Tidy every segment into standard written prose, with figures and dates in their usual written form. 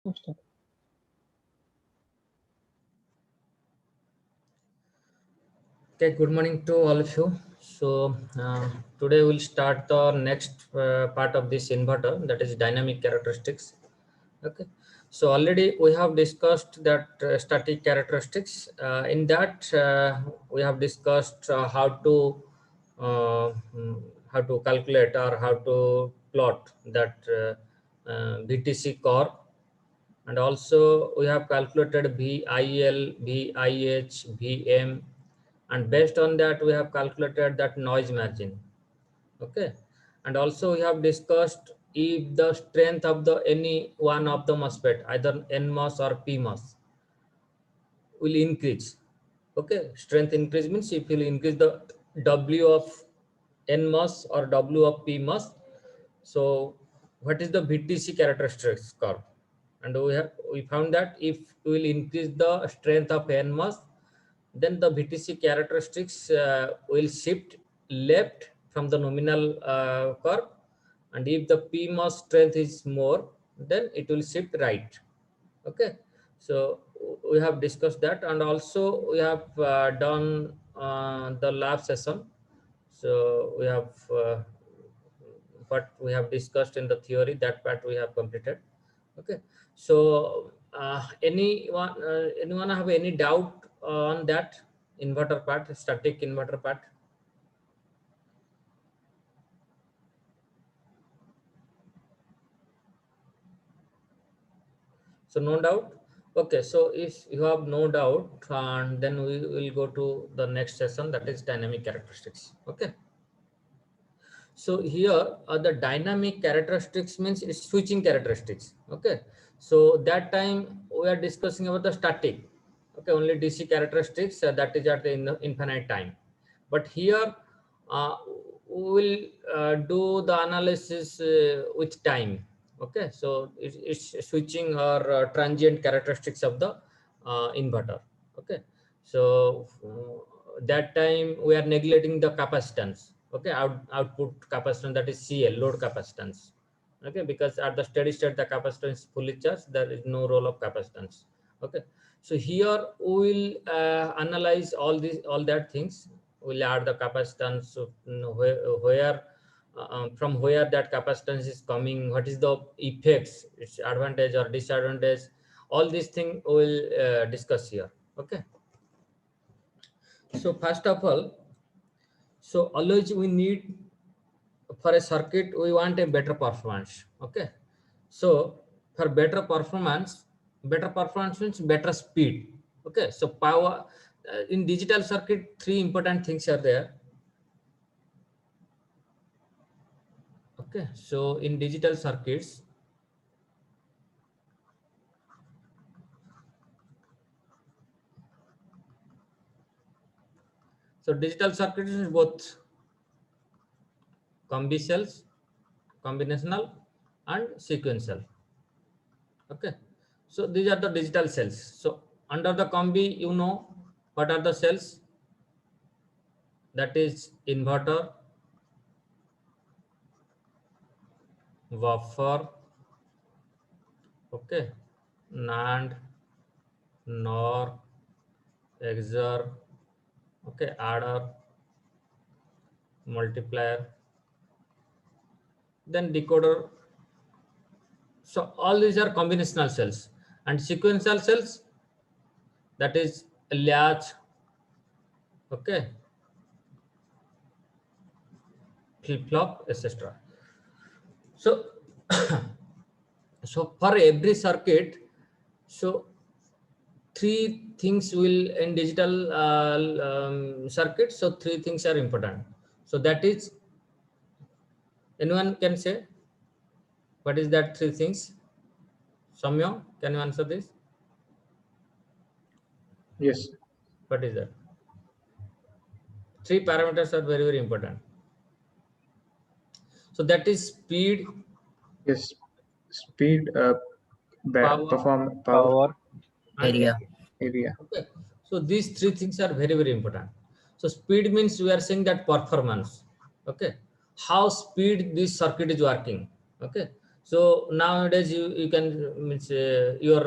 Okay, good morning to all of you. So today we'll start the next part of this inverter, that is dynamic characteristics. Okay, so already we have discussed that static characteristics. In that we have discussed uh, mm, how to calculate or how to plot that VTC curve, and also we have calculated VIL, VIH, VM, and based on that we have calculated that noise margin. Okay, and also we have discussed if the strength of the any one of the MOSFET, either NMOS or PMOS, will increase. Okay, strength increase means if you increase the W of NMOS or W of PMOS. So what is the VTC characteristics curve? And we found that if we will increase the strength of NMOS, then the VTC characteristics will shift left from the nominal curve, and if the PMOS strength is more, then it will shift right. Okay, so we have discussed that, and also we have done the lab session. So we have what we have discussed in the theory, that part we have completed. Okay, so anyone have any doubt on that inverter part, static inverter part? So no doubt. Okay, so if you have no doubt, and then we will go to the next session, that is dynamic characteristics. Okay, so here the dynamic characteristics means it's switching characteristics. Okay, so that time we are discussing about the static. Okay, only DC characteristics, that is at the infinite time. But here uh, we will do the analysis with time. Okay, so it's switching or transient characteristics of the inverter. Okay, so that time we are neglecting the capacitance. Okay, output capacitance, that is CL, load capacitance. Okay, because at the steady state the capacitance is fully charged, there is no role of capacitance. Okay, so here we will analyze all that things. We'll add the capacitance of, where from where that capacitance is coming, what is the effects, its advantage or disadvantage, all these things we will discuss here. Okay, so first of all, so always we need, for a circuit we want a better performance. Okay, so for better performance means better speed. Okay, so power, in digital circuit three important things are there. Okay, so in digital circuits, so digital circuits is both combinational and sequential. Okay, so these are the digital cells. So under the combi, you know what are the cells? That is inverter, buffer, okay, NAND, NOR, XOR, okay, adder, multiplier, then decoder. So all these are combinational cells, and sequential cells, that is latch, okay, flip flop, etc. So so for every circuit, so three things will in digital circuit. So three things are important. So that is, anyone can say what is that three things? Samyo, can you answer this? Yes. What is that? Three parameters are very, very important. So that is speed, Yes. Speed, power, power, Power, and area. area. okay. So these three things are very, very important. So speed means we are saying that performance. Okay. How speed this circuit is working. Okay. So nowadays you can means your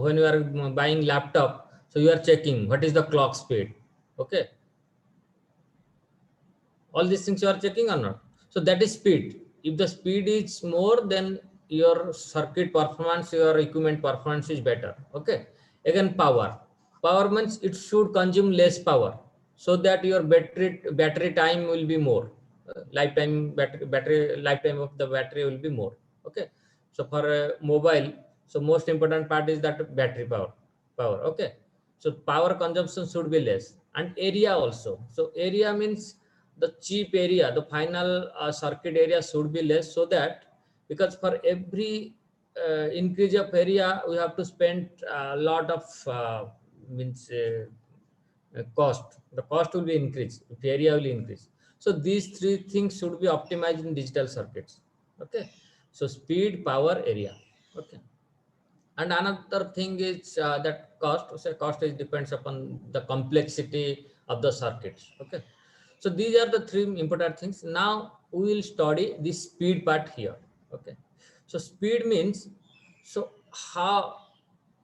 when you are buying laptop, so you are checking what is the clock speed. Okay, all these things you are checking or not. So that is speed. If the speed is more, then your circuit performance, your equipment performance is better. Okay, again, power means it should consume less power, so that your battery time will be more. Lifetime battery lifetime of the battery will be more. Okay, so for mobile, so most important part is that battery power. Okay, so power consumption should be less, and area also. So area means the cheap area, the final circuit area should be less, so that because for every increase of area we have to spend a lot of means cost. The cost will be increased if area will increase. So these three things should be optimized in digital circuits. Okay, so speed, power, area. Okay, and another thing is that cost. So cost is depends upon the complexity of the circuits. Okay, so these are the three important things. Now we will study the speed part here. Okay, so speed means, so how,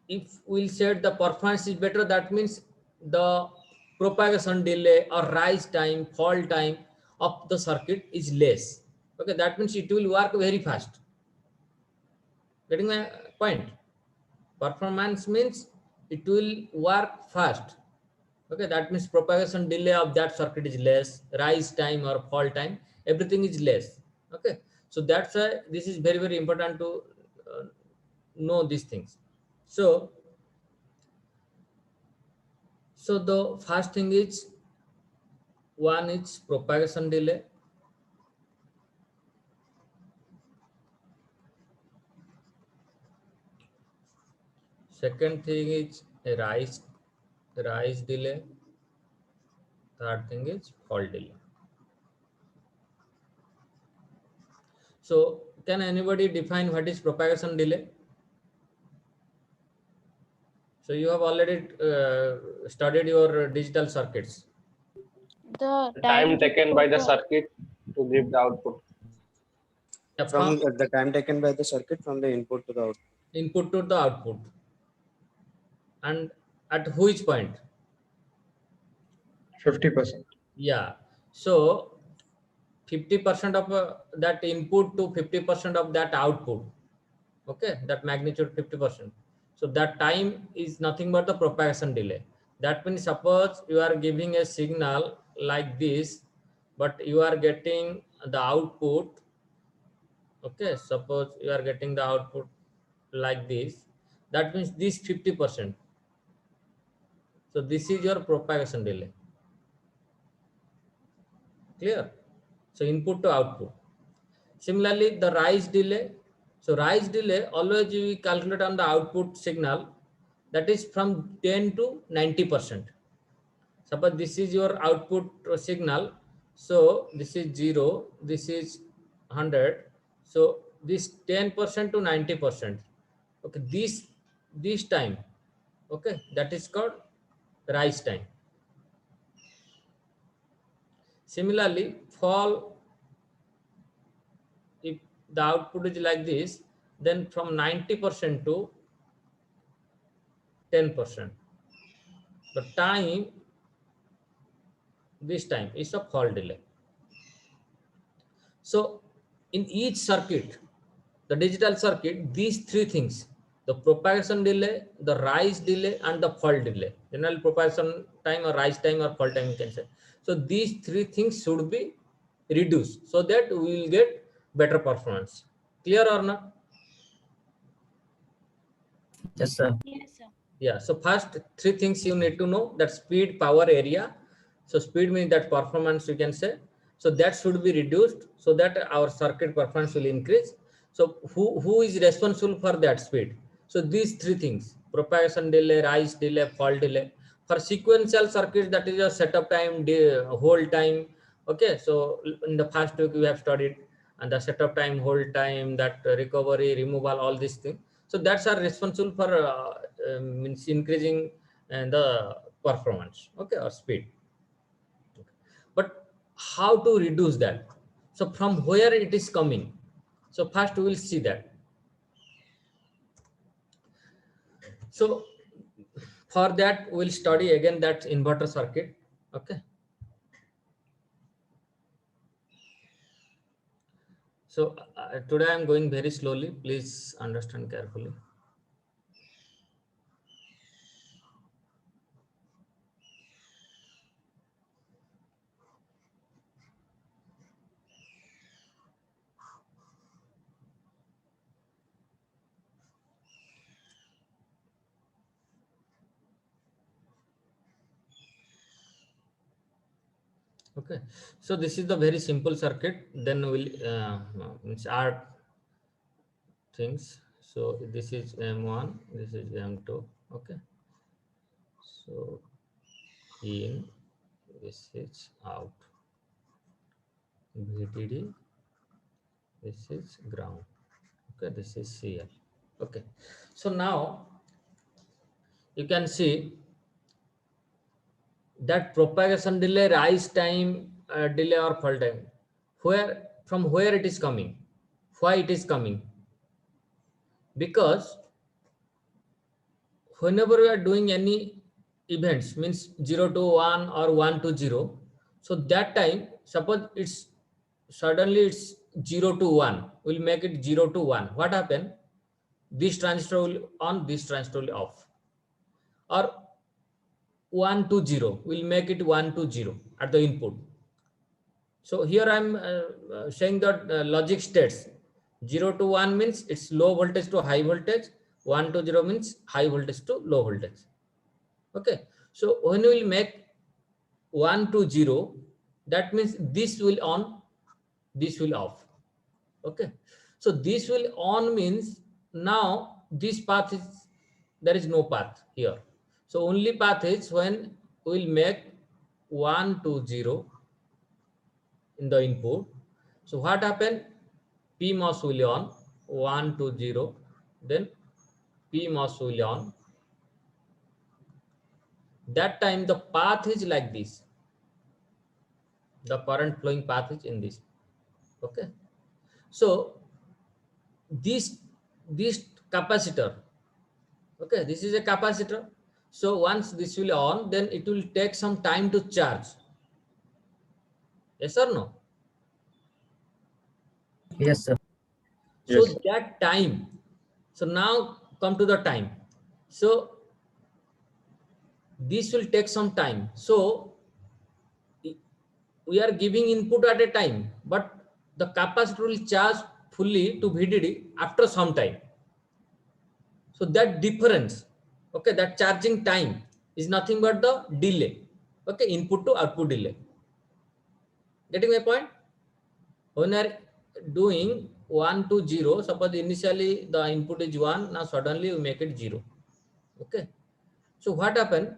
if we'll set the performance is better, that means the propagation delay or rise time, fall time of the circuit is less. Okay, that means it will work very fast. Getting my point? Performance means it will work fast. Okay, that means propagation delay of that circuit is less, rise time or fall time, everything is less. Okay, so that's why this is very very important to know these things. So the first thing is, one is propagation delay. Second thing is a rise delay. Third thing is fall delay. So can anybody define what is propagation delay? So you have already studied your digital circuits. The The time time taken by the to circuit to give the output. Yeah, From the time taken by the circuit from the input to the output. input to the output, and at which point? 50%. Yeah, so 50% of that input to 50% of that output. Okay, that magnitude 50%. So that time is nothing but the propagation delay. That means suppose you are giving a signal like this, but you are getting the output. Okay, suppose you are getting the output like this, that means this 50%. So this is your propagation delay. Clear? So input to output. Similarly, the rise delay. So rise delay, always we calculate on the output signal, that is from 10 to 90%. Suppose this is your output signal. So this is 0, this is 100. So this 10% to 90%. Okay, this time. Okay, that is called rise time. Similarly, fall, if the output is like this, then from 90% to 10%. The time, this time is a fall delay. So in each circuit, the digital circuit, these three things, the propagation delay, the rise delay, and the fall delay, general propagation time or rise time or fall time, you can say. So these three things should be reduced, so that we will get better performance. Clear or not? Yes, sir. yes, sir. Yeah, so first three things you need to know, that speed, power, area. So speed means that performance, you can say. So that should be reduced, so that our circuit performance will increase. So who is responsible for that speed? So these three things: propagation delay, rise delay, fall delay. For sequential circuits, that is your setup time, hold time. Okay, so in the first week we have studied, and the setup time, hold time, that recovery, removal, all these things. So that's are responsible for means increasing and the performance, okay, or speed. But how to reduce that? So from where it is coming? So first we will see that. So for that we'll study again that inverter circuit. Okay, so today I'm going very slowly, please understand carefully. Okay, so this is the very simple circuit. Then we'll add things. So this is M1, this is M2. Okay, so in, this is out, VDD, this is ground. Okay, this is CL. Okay, so now you can see that propagation delay, rise time, delay or fall time, where from where it is coming, why it is coming, because whenever we are doing any events, means 0 to 1 or 1 to 0, so that time suppose it's suddenly it's 0 to 1, we'll make it 0 to 1. What happen? This transistor will on, this transistor will off. Or 1 to 0, we'll make it 1 to 0 at the input. So here I'm saying that logic states 0 to 1 means it's low voltage to high voltage, 1 to 0 means high voltage to low voltage. Okay, so when we will make 1 to 0, that means this will on, this will off. Okay, so this will on means now this path is, there is no path here. So only path is when we will make 1 to 0 in the input. So what happened? PMOS will on 1 to 0, then PMOS will on. That time the path is like this. The current flowing path is in this. Okay, so this capacitor, okay, this is a capacitor. So once this will on, then it will take some time to charge. Yes or no? Yes, sir. So Yes. that time, so now come to the time. So this will take some time. So we are giving input at a time, but the capacitor will charge fully to VDD after some time. So that difference, okay, that charging time is nothing but the delay. Okay, input to output delay. Getting my point? When we are doing 1 to 0, suppose initially the input is 1, now suddenly we make it 0. Okay, so what happened?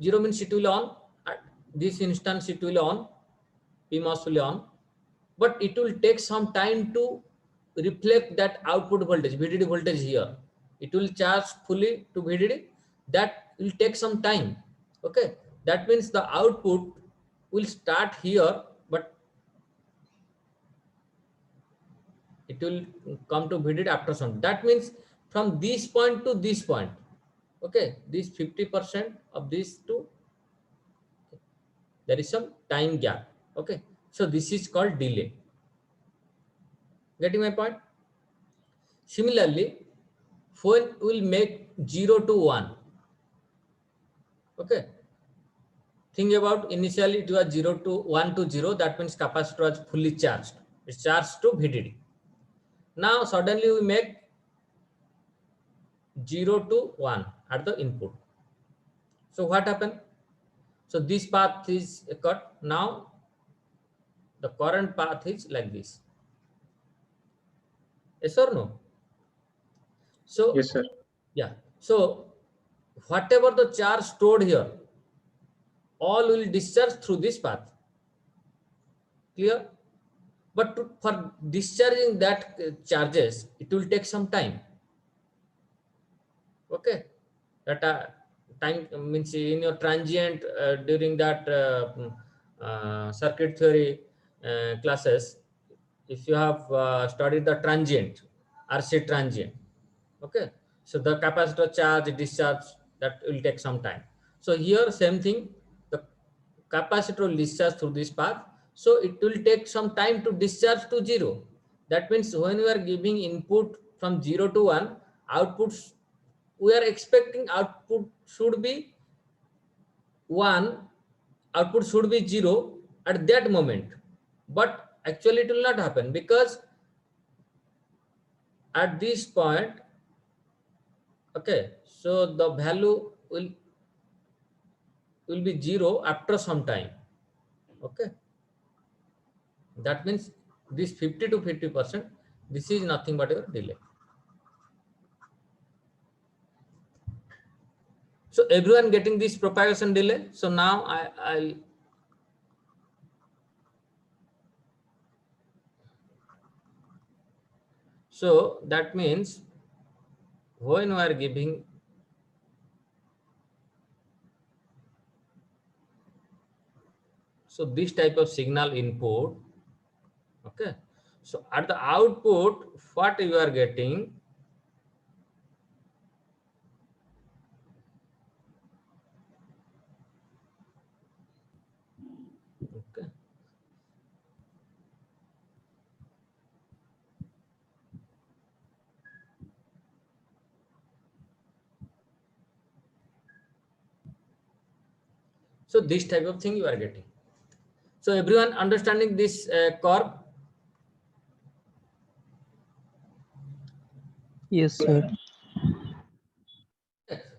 0 means it will on, at this instance it will on, PMOS will on, but it will take some time to reflect that output voltage, VDD voltage here. It will charge fully to VDD. That will take some time. Okay, that means the output will start here, but it will come to VDD after some. That means from this point to this point, okay, this 50% of this to, there is some time gap. Okay, so this is called delay. Getting my point? Similarly, when we'll make 0 to 1, okay, think about initially it was 0 to 1 to 0, that means capacitor was fully charged. It's charged to VDD. Now suddenly we make 0 to 1 at the input. So what happened? So this path is cut. Now the current path is like this. Yes or no? So Yes, sir. yeah. So whatever the charge stored here, all will discharge through this path. Clear? But for discharging that charges, it will take some time. Okay, that time means in your transient during that circuit theory classes, if you have studied the transient, RC transient, okay, So the capacitor charge, discharge, that will take some time. So here same thing, the capacitor will discharge through this path. So it will take some time to discharge to 0. That means when we are giving input from 0 to 1, outputs, we are expecting output should be 1, output should be 0 at that moment. But actually it will not happen, because at this point, okay, so the value will be 0 after some time. Okay, that means this 50 to 50%, this is nothing but your delay. So everyone getting this propagation delay. So now I'll so that means when we are giving so this type of signal input, okay, so at the output what you are getting, okay, so this type of thing you are getting. So everyone understanding this curve? Yes, sir.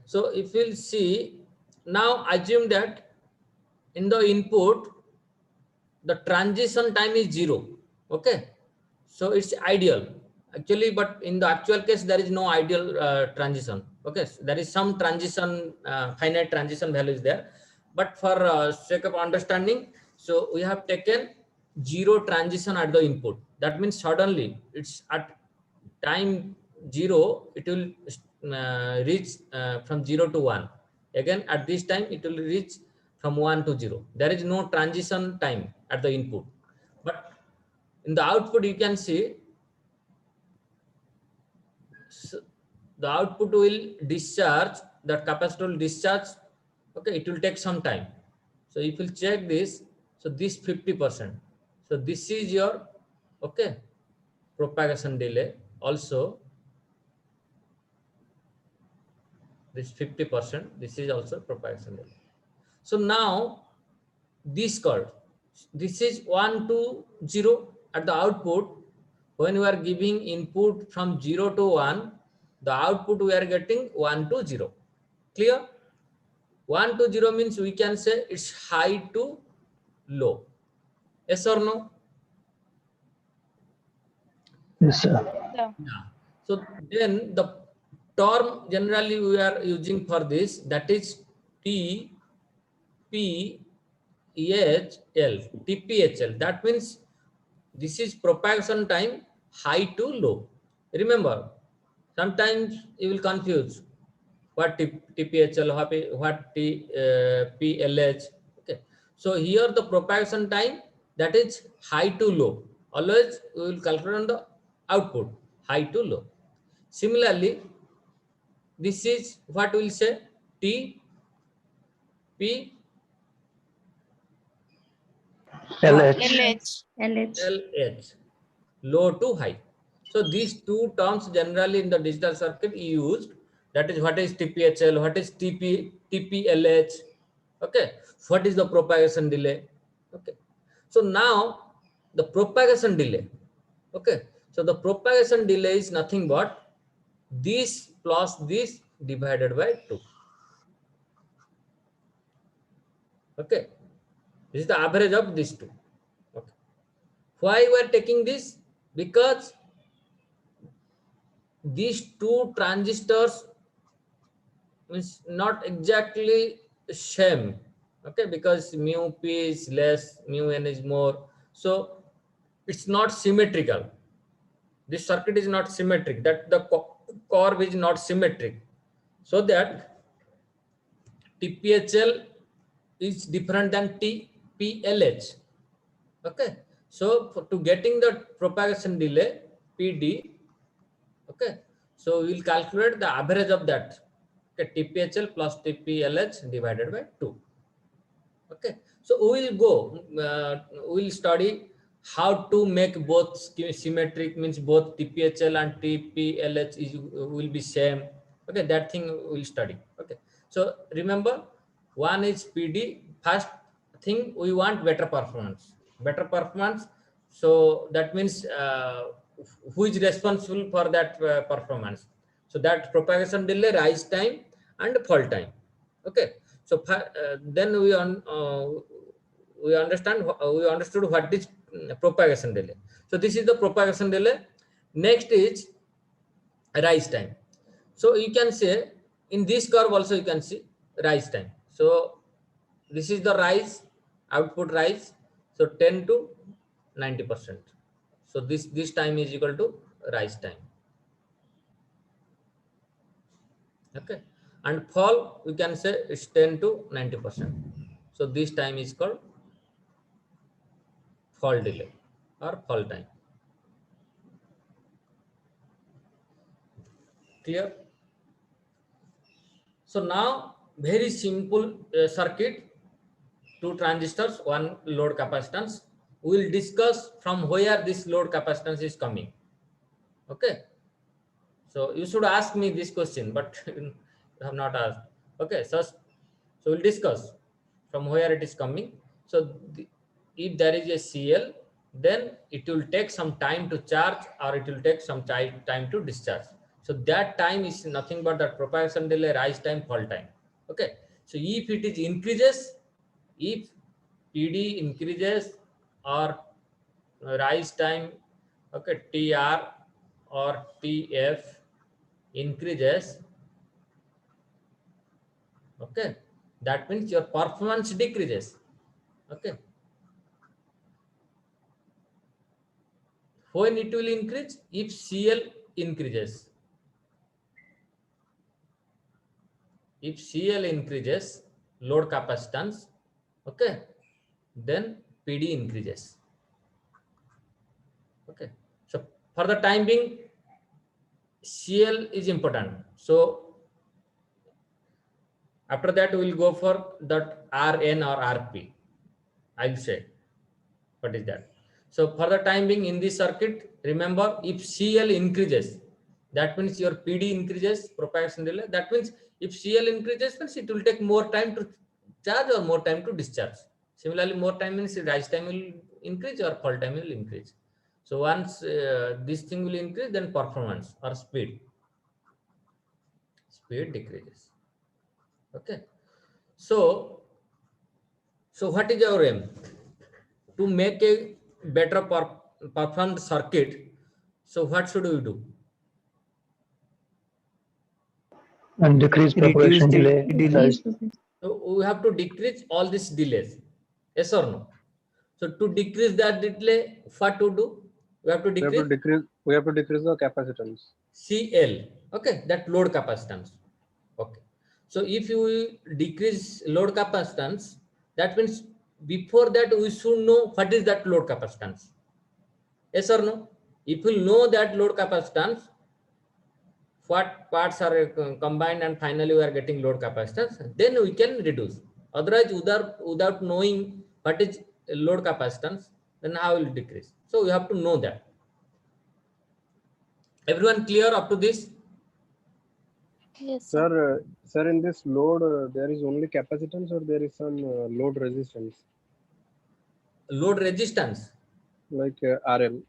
So if we'll see, now assume that in the input, the transition time is 0. Okay. So it's ideal actually, but in the actual case, there is no ideal transition. Okay. So there is some transition, finite transition values there. But for sake of understanding, so we have taken 0 transition at the input. That means suddenly it's at time 0, it will reach from 0 to 1. Again, at this time, it will reach from 1 to 0. There is no transition time at the input. But in the output, you can see the output will discharge, that capacitor will discharge. Okay, it will take some time. So if you check this, so this 50%. So this is your, okay, propagation delay. Also, this 50%, this is also propagation delay. So now this curve, this is 1 to 0 at the output. When we are giving input from 0 to 1, the output we are getting 1 to 0. Clear? 1 to 0 means we can say it's high to low. Yes or no? Yes, sir. Yeah. Yeah. So then the term generally we are using for this, that is TPHL, TPHL. That means this is propagation time high to low. Remember, sometimes you will confuse what TPHL, what PLH. Okay. So here the propagation time, that is high to low. Always we will calculate on the output, high to low. Similarly, this is what we will say T P LH. LH. LH, low to high. So these two terms generally in the digital circuit used. That is what is TPHL, what is TPLH. Okay, what is the propagation delay? Okay, so now the propagation delay. Okay, so the propagation delay is nothing but this plus this divided by 2. Okay, this is the average of these two. Okay, why we are taking this? Because these two transistors is not exactly same. Okay, because mu p is less, mu n is more, so it's not symmetrical. This circuit is not symmetric, that the curve is not symmetric, so that TPHL is different than TPLH. Okay, so to getting the propagation delay PD, okay, So we will calculate the average of that. Okay, TPHL plus TPLH divided by 2. Okay, so we will go, we will study how to make both symmetric, means both TPHL and TPLH will be same. Okay, that thing we will study. Okay, so remember, one is PD. First thing, we want better performance. Better performance. So that means who is responsible for that performance? So that propagation delay, rise time, and fall time. Okay, so then we understand, we understood what is propagation delay. So this is the propagation delay. Next is rise time. So you can say in this curve also you can see rise time. So this is the rise, output rise. So 10 to 90%. So this time is equal to rise time. Okay, and fall we can say it's 10 to 90%. So this time is called fall delay or fall time. Clear? So now very simple circuit, 2 transistors, 1 load capacitance. We will discuss from where this load capacitance is coming. Okay, so you should ask me this question, but you have not asked. Okay, so we'll discuss from where it is coming. So if there is a CL, then it will take some time to charge, or it will take some time to discharge. So that time is nothing but that propagation delay, rise time, fall time. Okay, so if it is increases, if PD increases or rise time, okay, TR or TF increases, okay, that means your performance decreases. Okay, when it will increase? If CL increases. If CL increases, load capacitance, okay, then PD increases. Okay, so for the time being, CL is important. So after that, we will go for that RN or RP. I'll say what is that. So for the time being in this circuit, remember, if CL increases, that means your PD increases, propagation delay. That means if CL increases, means it will take more time to charge or more time to discharge. Similarly, more time means rise time will increase or fall time will increase. So once this thing will increase, then performance or speed decreases. Okay, so what is our aim? To make a better performed circuit. So what should we do? And decrease propagation delay. Rise. So we have to decrease all these delays. Yes or no? So to decrease that delay, what to do? We have to decrease We have to decrease the capacitance. CL. Okay, that load capacitance. Okay. So if you decrease load capacitance, that means before that we should know what is that load capacitance. Yes or no? If we know that load capacitance, what parts are combined and finally we are getting load capacitance, then we can reduce. Otherwise, without knowing what is load capacitance, then how will it decrease? So we have to know that. Everyone clear up to this? Yes, sir. Sir, in this load, there is only capacitance or there is some load resistance? Load resistance Like RL.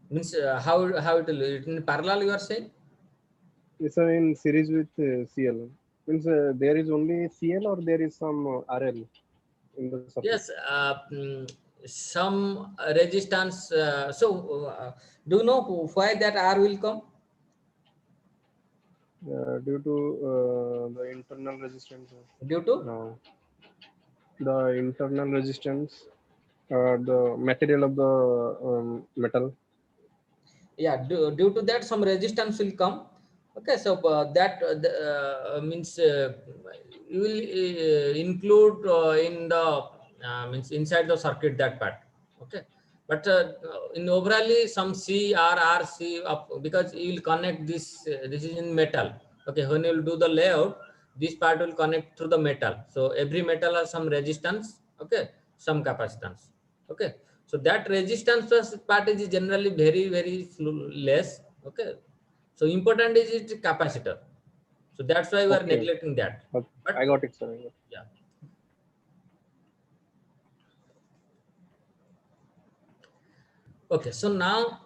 means how it will, in parallel you are saying? It's in series with CL. Means there is only CL or there is some RL in the circuit? Yes, some resistance. Do you know why that R will come? Due to the internal resistance. Due to? No. The internal resistance, the material of the metal. Yeah, due to that some resistance will come. Okay, so that means you will include in the means inside the circuit that part. Okay, But in overally some C R C up, because you will connect this. This is in metal. Okay, when you will do the layout, this part will connect through the metal. So every metal has some resistance. Okay, some capacitance. Okay, so that resistance part is generally very less. Okay, so important is it capacitor. So that's why we are Okay. neglecting that. Okay. But I got it, sir. yeah. Okay, so now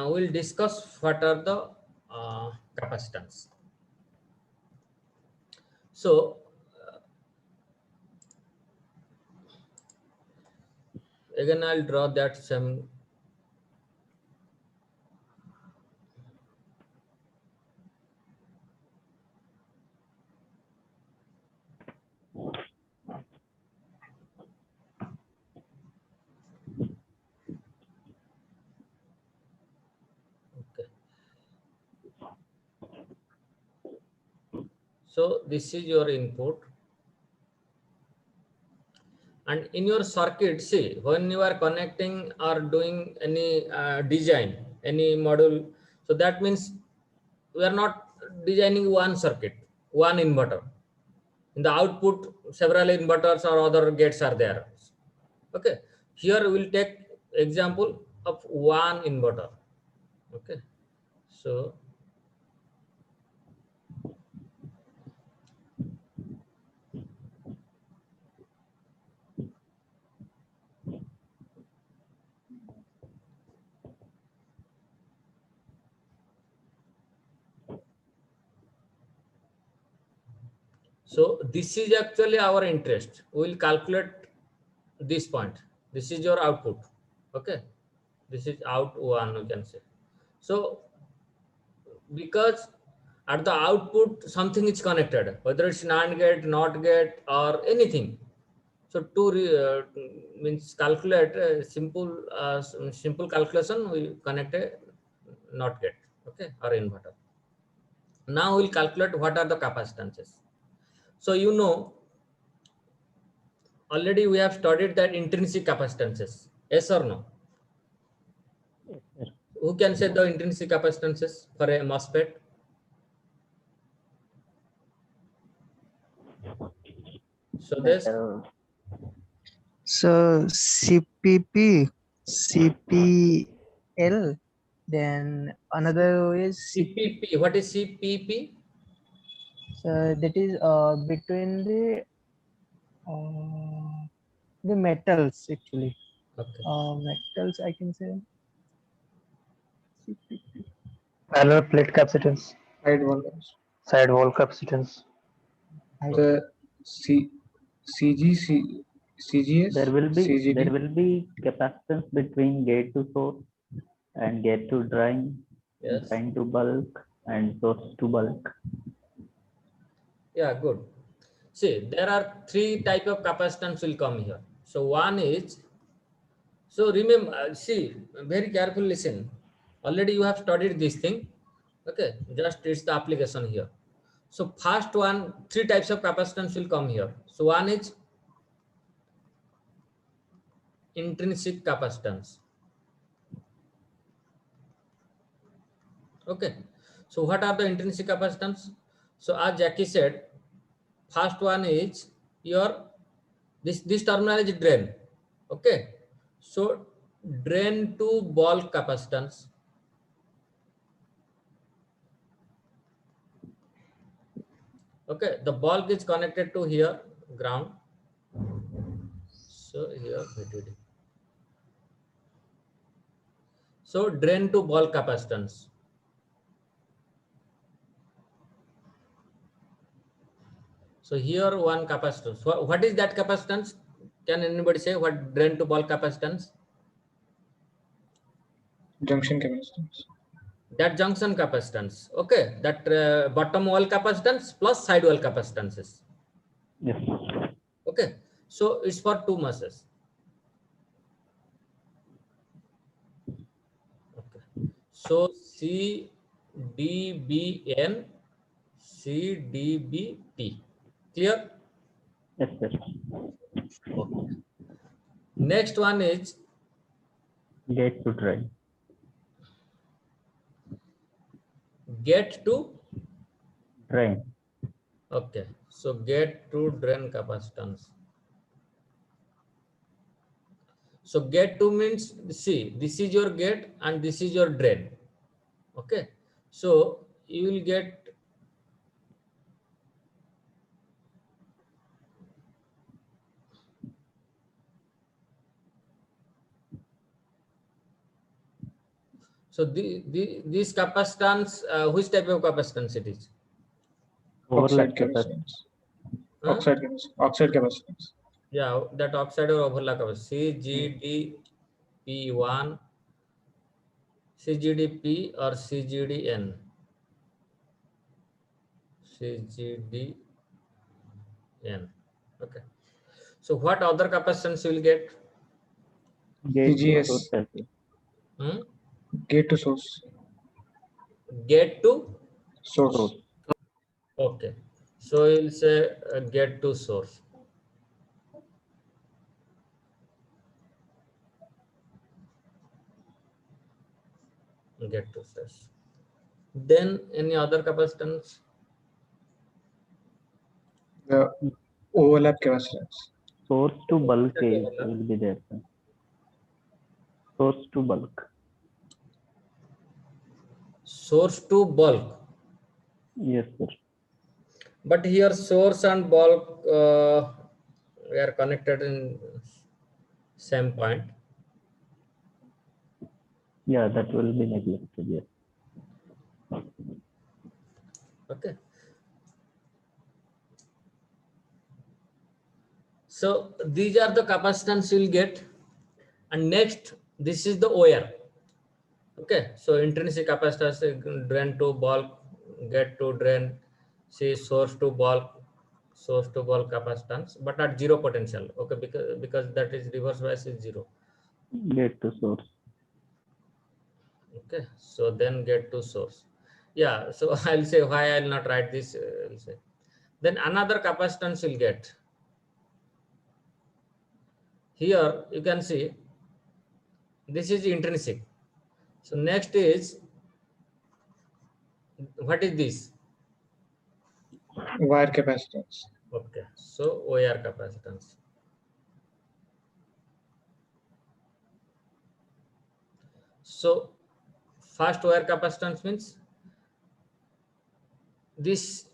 we'll discuss what are the capacitance. So again, I'll draw that some. Okay. So this is your input. And in your circuit, see, when you are connecting or doing any design, any module, so that means we are not designing one circuit, one inverter. In the output, several inverters or other gates are there. Okay, here we'll take example of one inverter. Okay, so so this is actually our interest. We will calculate this point. This is your output. Okay, this is out one, you can say. So because at the output something is connected, whether it's NAND gate, NOT gate, or anything. So to means calculate simple calculation, we connect a NOT gate, okay, or inverter. Now we'll calculate what are the capacitances. So you know, already we have studied that intrinsic capacitances. Yes or no? Yes, sir. Who can say the intrinsic capacitances for a MOSFET? So this. So CPP, CPL, then another is CPP. What is CPP? so that is between the metals actually. Okay. Metals I can say. CPP. Parallel plate capacitance, Side wall. side wall capacitance. The CGC, CGS, There will CGD. be capacitance between gate to source and gate to drain, Yes. drain to bulk, and source to bulk. Yeah, good. See, there are three type of capacitance will come here. So one is, so remember, see, very carefully listen. Already you have studied this thing. Okay, just it's the application here. So first one, three types of capacitance will come here. So one is intrinsic capacitance. Okay, so what are the intrinsic capacitance? So as Jackie said, first one is your this terminal is drain. Okay, so drain to bulk capacitance. Okay, the bulk is connected to here ground. So here VDD. So drain to bulk capacitance. So here one capacitance. What is that capacitance? Can anybody say what drain to bulk capacitance? Junction capacitance. That junction capacitance. Okay, that bottom wall capacitance plus side wall capacitances. Yes. Okay, so it's for two masses. Okay, so CDBN, CDBP. Clear? Yes, sir. Okay. Next one is Gate to drain. Get to, Drain. okay. So get to drain capacitance. So get to means, see, this is your gate and this is your drain. Okay. So you will get, so this capacitance, which type of capacitance it is? Overlap Oxide capacitance. capacitance. Huh? Oxide capacitance. Yeah, that oxide or overlap capacitance. CGDP1, CGDP or CGDN. CGDN. Okay. So what other capacitance you will get? Gate to CGS. source as well. Hmm? Gate to source. Get to, Source. Source. okay. So we'll say get to source. Get to source. Then any other capacitance? The overlap capacitance. Source to bulk That is overlap. will be there. Sir. Source to bulk. Source to bulk. Yes, sir. But here source and bulk we are connected in same point. Yeah, that will be neglected. Yes. Okay. So these are the capacitance you will get. And next, this is the OR. Okay. So intrinsic capacitance, drain to bulk, get to drain, see source to bulk capacitance, but at zero potential. Okay, because that is reverse bias is zero. Gate to source. Okay, so then get to source. Yeah, so I'll say why I'll not write this. I'll say then another capacitance you'll get. Here you can see this is intrinsic. So next is, what is this? Wire capacitance. Okay, so OR capacitance. So first wire capacitance means this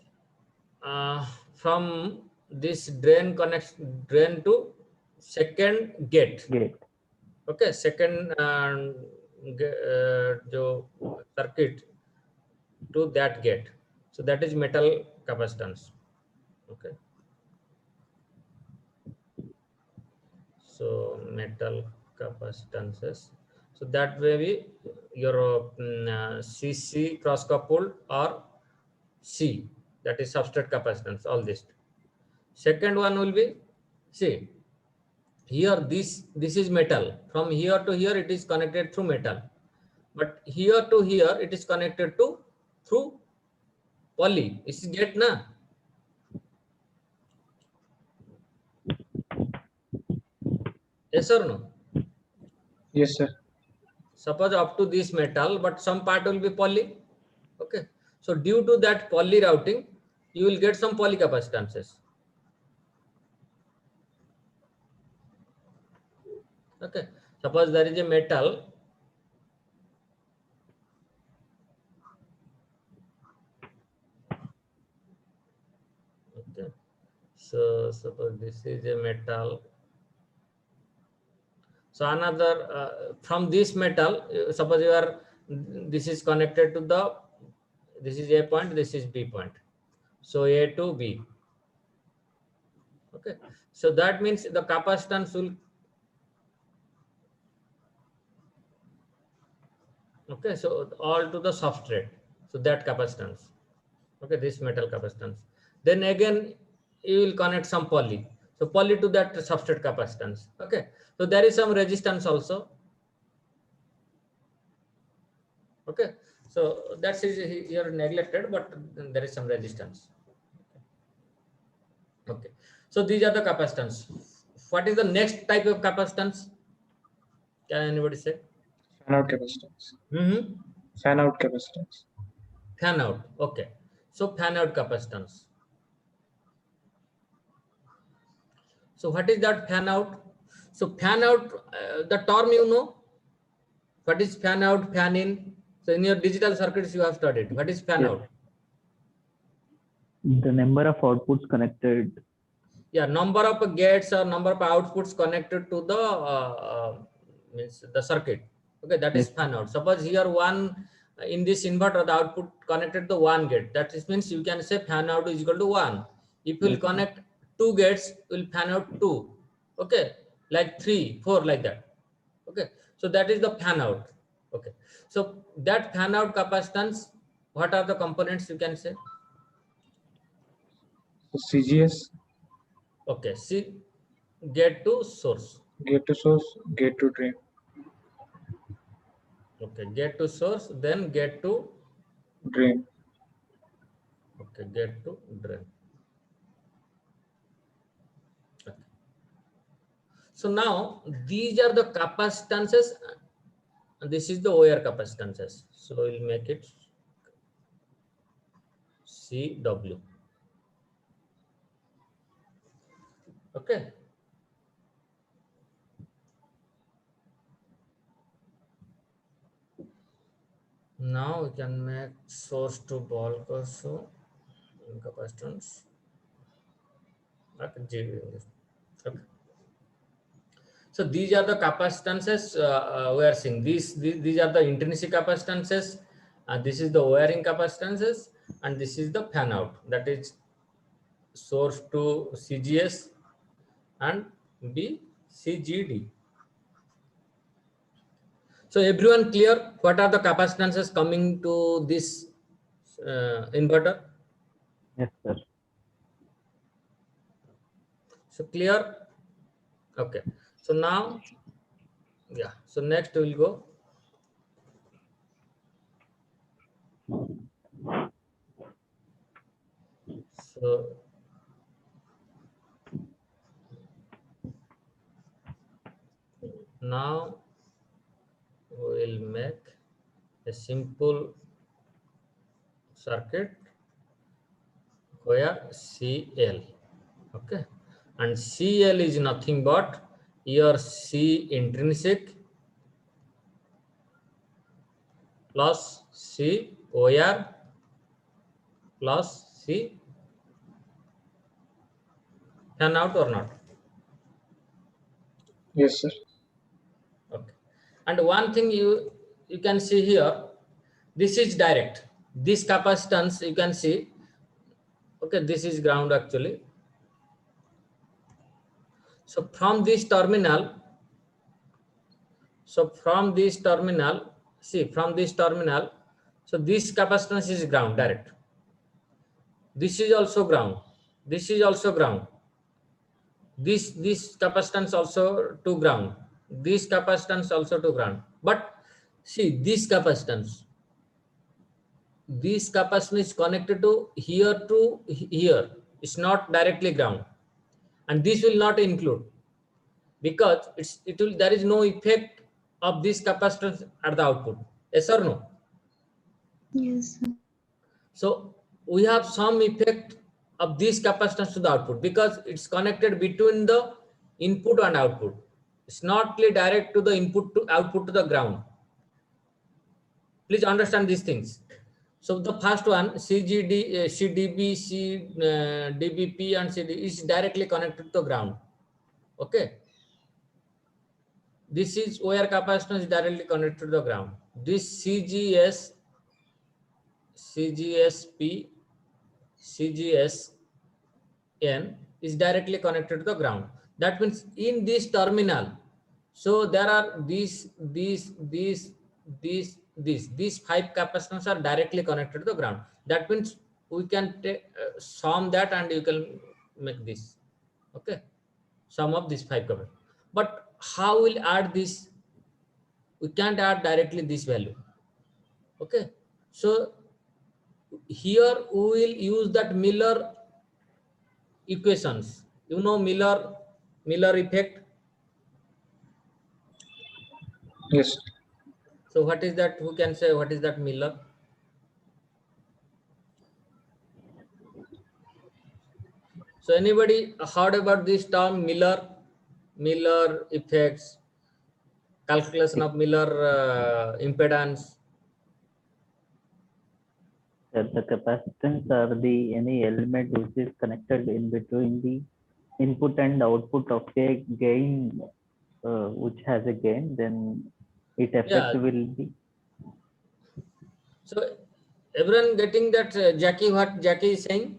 from this drain connects drain to second gate. Gate. Okay, second जो circuit to that gate. So that is metal capacitance. Okay. So metal capacitances. So that may be your CC cross coupled or C, that is substrate capacitance, all this. Second one will be, see, here this is metal. From here to here it is connected through metal. But here to here it is connected to through poly. This is gate na? Yes or no? Yes, sir. Suppose up to this metal, but some part will be poly. Okay. So due to that poly routing, you will get some poly capacitances. Okay. Suppose there is a metal. Okay. So suppose this is a metal. So another from this metal, suppose you are, this is connected to the, this is A point, this is B point. So A to B. Okay. So that means the capacitance will, okay, so all to the substrate. So that capacitance. Okay, this metal capacitance. Then again, you will connect some poly. So poly to that substrate capacitance. Okay. So there is some resistance also. Okay. So that's here neglected, but there is some resistance. Okay. So these are the capacitance. What is the next type of capacitance? Can anybody say? Fan out capacitance. Mm-hmm. Fan out capacitance. Fan out. Okay. So fan out capacitance. So what is that fan out? So fan out, the term you know. What is fan out, fan in? So in your digital circuits you have studied. What is fan Yes. out? The number of outputs connected. Yeah, number of gates or number of outputs connected to the means the circuit. Okay, that is Yes. fan out. Suppose here one in this inverter the output connected to one gate. That is means you can say fan out is equal to 1. If you will Yes. connect 2 gates, will fan out 2. Okay, like 3, 4 like that. Okay, so that is the fan out. Okay, so that fan out capacitance, what are the components you can say? So CGS, Okay, see, gate to source. gate to source, gate to drain. Okay, get to source, then get to, Drain. okay, get to drain. Okay. So now these are the capacitances. This is the OR capacitances. So we'll make it CW. Okay. Now we can make source to bulk also capacitance. Okay. Okay. So these are the capacitances we are seeing. These are the intrinsic capacitances. This is the wiring capacitances, and this is the fan out. That is source to CGS and B CGD. So everyone clear? What are the capacitances coming to this inverter? Yes, sir. So clear? Okay. So now, yeah. So next we will go. So now we will make a simple circuit where CL, okay, and CL is nothing but your C intrinsic plus C OR plus C fan out or not? Yes, sir. Okay. And one thing you can see here, this is direct. This capacitance you can see. Okay, this is ground actually. So from this terminal, see from this terminal, so this capacitance is ground direct. This is also ground. This is also ground. This capacitance also to ground. This capacitance also to ground. But see this capacitance is connected to here. It's not directly ground, and this will not include because there is no effect of this capacitance at the output. Yes or no? Yes, sir. So we have some effect of this capacitance to the output because it's connected between the input and output. It's not direct to the input to output to the ground. Please understand these things. So the first one, CGD, CDB, DBP and CD is directly connected to the ground. Okay. This is where capacitance is directly connected to the ground. This CGS, CGSP, CGSN is directly connected to the ground. That means in this terminal, so there are these 5 capacitors are directly connected to the ground. That means we can take sum that and you can make this. Okay, sum of these 5 capacitors. But how will add this? We can't add directly this value. Okay, so here we will use that Miller equations. You know Miller effect. Yes. So what is that? Who can say what is that Miller? So anybody heard about this term Miller? Miller effects, calculation of Miller impedance. The capacitance are the any element which is connected in between the input and output of a gain, which has a gain, then its effect Yeah. will be. So everyone getting that Jackie, what Jackie is saying?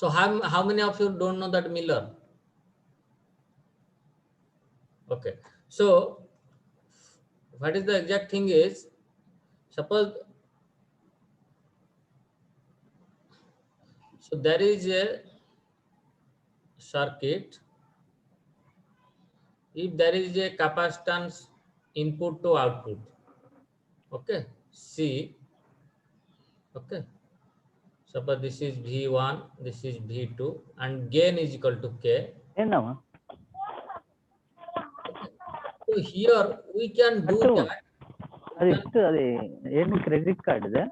So how many of you don't know that Miller? Okay. So what is the exact thing is, suppose, so there is a circuit. If there is a capacitance input to output, okay, C, okay, suppose this is V1, this is V2, and gain is equal to K. ಏನವ? So here we can do Attu, that. ಅದು ಎಷ್ಟು ಅದೇ ಏನು credit card ಇದೆ?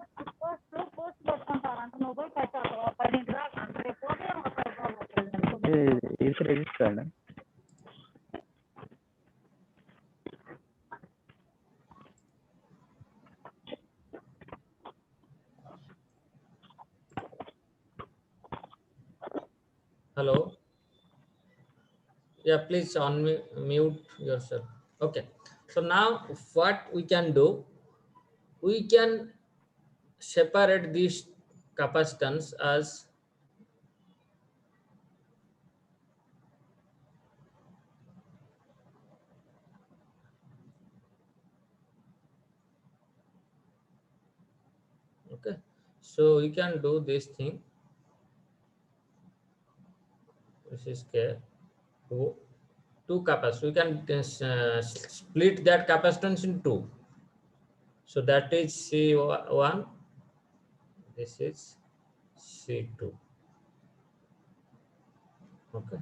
ಈ credit card Hello. Yeah, please unmute yourself. Okay. So now what we can do, we can separate these capacitance as okay. So we can do this thing. This is K. Two capacitors. We can split that capacitance in two. So that is C1. This is C2. Okay.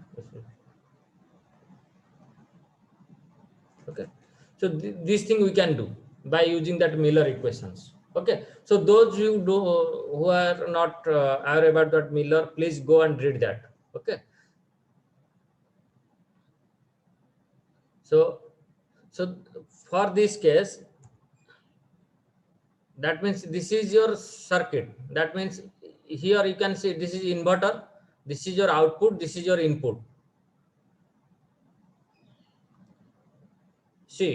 Okay. So this thing we can do by using that Miller equations. Okay. So those who are not aware about that Miller, please go and read that. Okay. So for this case, that means this is your circuit. That means here you can see this is inverter, this is your output, this is your input. See,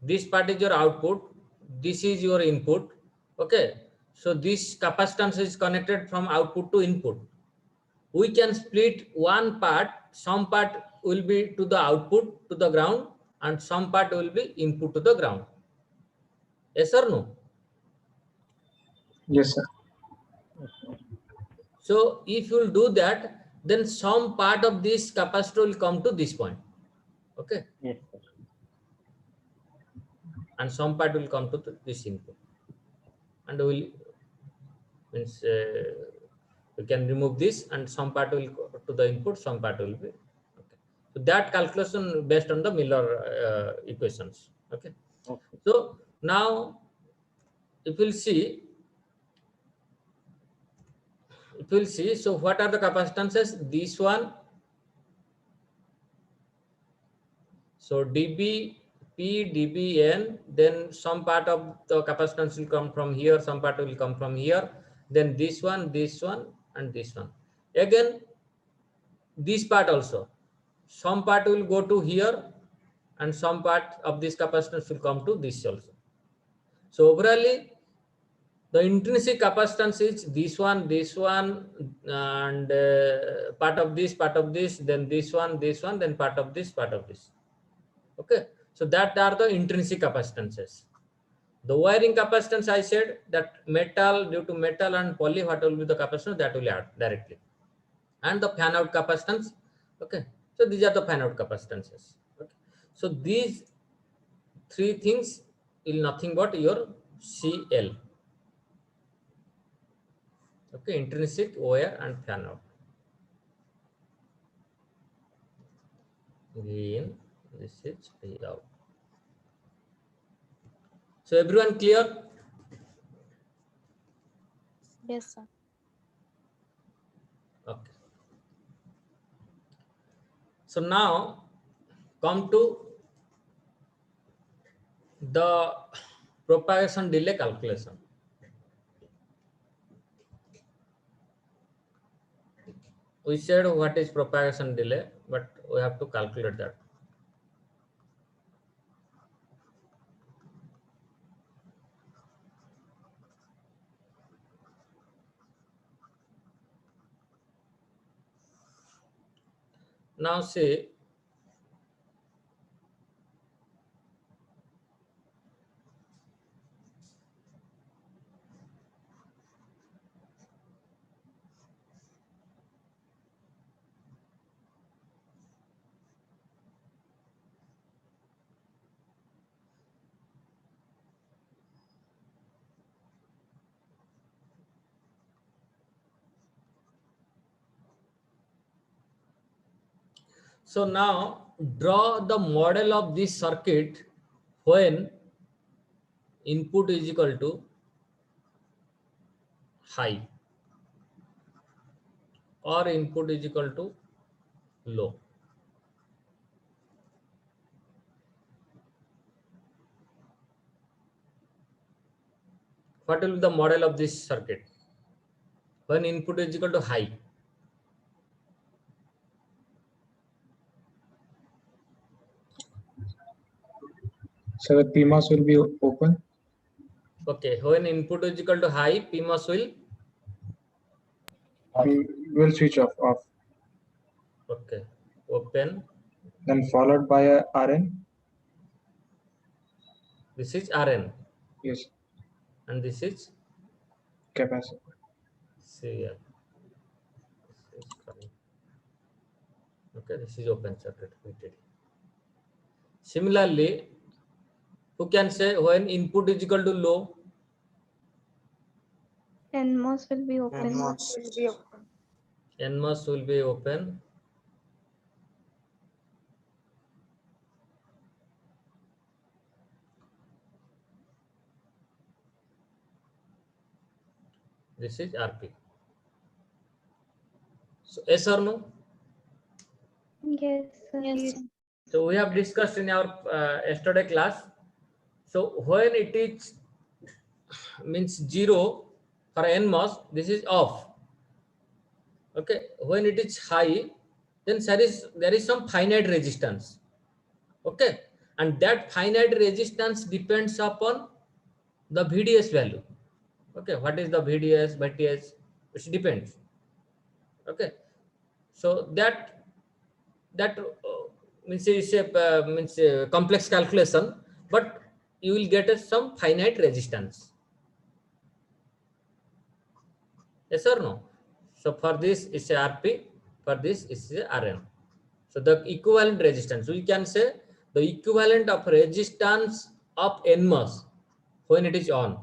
this part is your output, this is your input. Okay, so this capacitance is connected from output to input. We can split one part, some part will be to the output to the ground, and some part will be input to the ground. Yes or no? Yes, sir. So if you will do that, then some part of this capacitor will come to this point. Okay. Yes, sir. And some part will come to this input. And we can remove this, and some part will go to the input, some part will be. Okay. So that calculation based on the Miller equations. Okay. Okay. So now if we'll see, so what are the capacitances? This one. So dB, P, dB, N, then some part of the capacitance will come from here, some part will come from here, then this one, and this one. Again, this part also. Some part will go to here, and some part of this capacitance will come to this also. So overall, the intrinsic capacitance is this one, and part of this, then this one, then part of this, Okay, so that are the intrinsic capacitances. The wiring capacitance, I said that metal, due to metal and poly, what will be the capacitance, that will add directly. And the fan out capacitance. Okay, so these are the fan out capacitances. Okay, so these three things will nothing but your CL. Okay, intrinsic, wire, and fan out. Again, this is V out. So everyone clear? Yes, sir. Okay. So now come to the propagation delay calculation. We said what is propagation delay, but we have to calculate that. Now see, so now draw the model of this circuit when input is equal to high or input is equal to low. What will be the model of this circuit when input is equal to high? So the PMOS will be open. Okay, when input is equal to high, PMOS Will switch off. okay, open. Then followed by a RN. This is Rn Yes, and this is capacitor. CL. This is current. Okay, this is open circuit VTD. Similarly, who can say when input is equal to low? NMOS will be open. NMOS will be open. This is RP. So yes or no? Yes, sir. Yes. So we have discussed in our yesterday class. So when it is means 0 for NMOS, this is off. Okay, when it is high, then there is some finite resistance. Okay, and that finite resistance depends upon the VDS value. Okay, what is the VDS, VTS? It depends. Okay, so that means it's a complex calculation, but you will get some finite resistance. Yes or no? So for this is a RP, for this is a RN. So the equivalent resistance, we can say the equivalent of resistance of NMOS when it is on.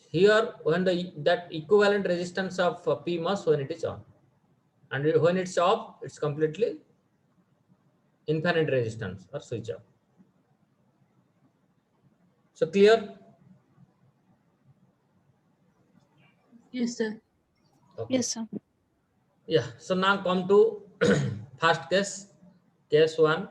Here, when that equivalent resistance of PMOS when it is on, and when it's off, it's completely infinite resistance or switch off. So clear? Yes, sir. Okay. Yes, sir. Yeah. So now come to first case 1.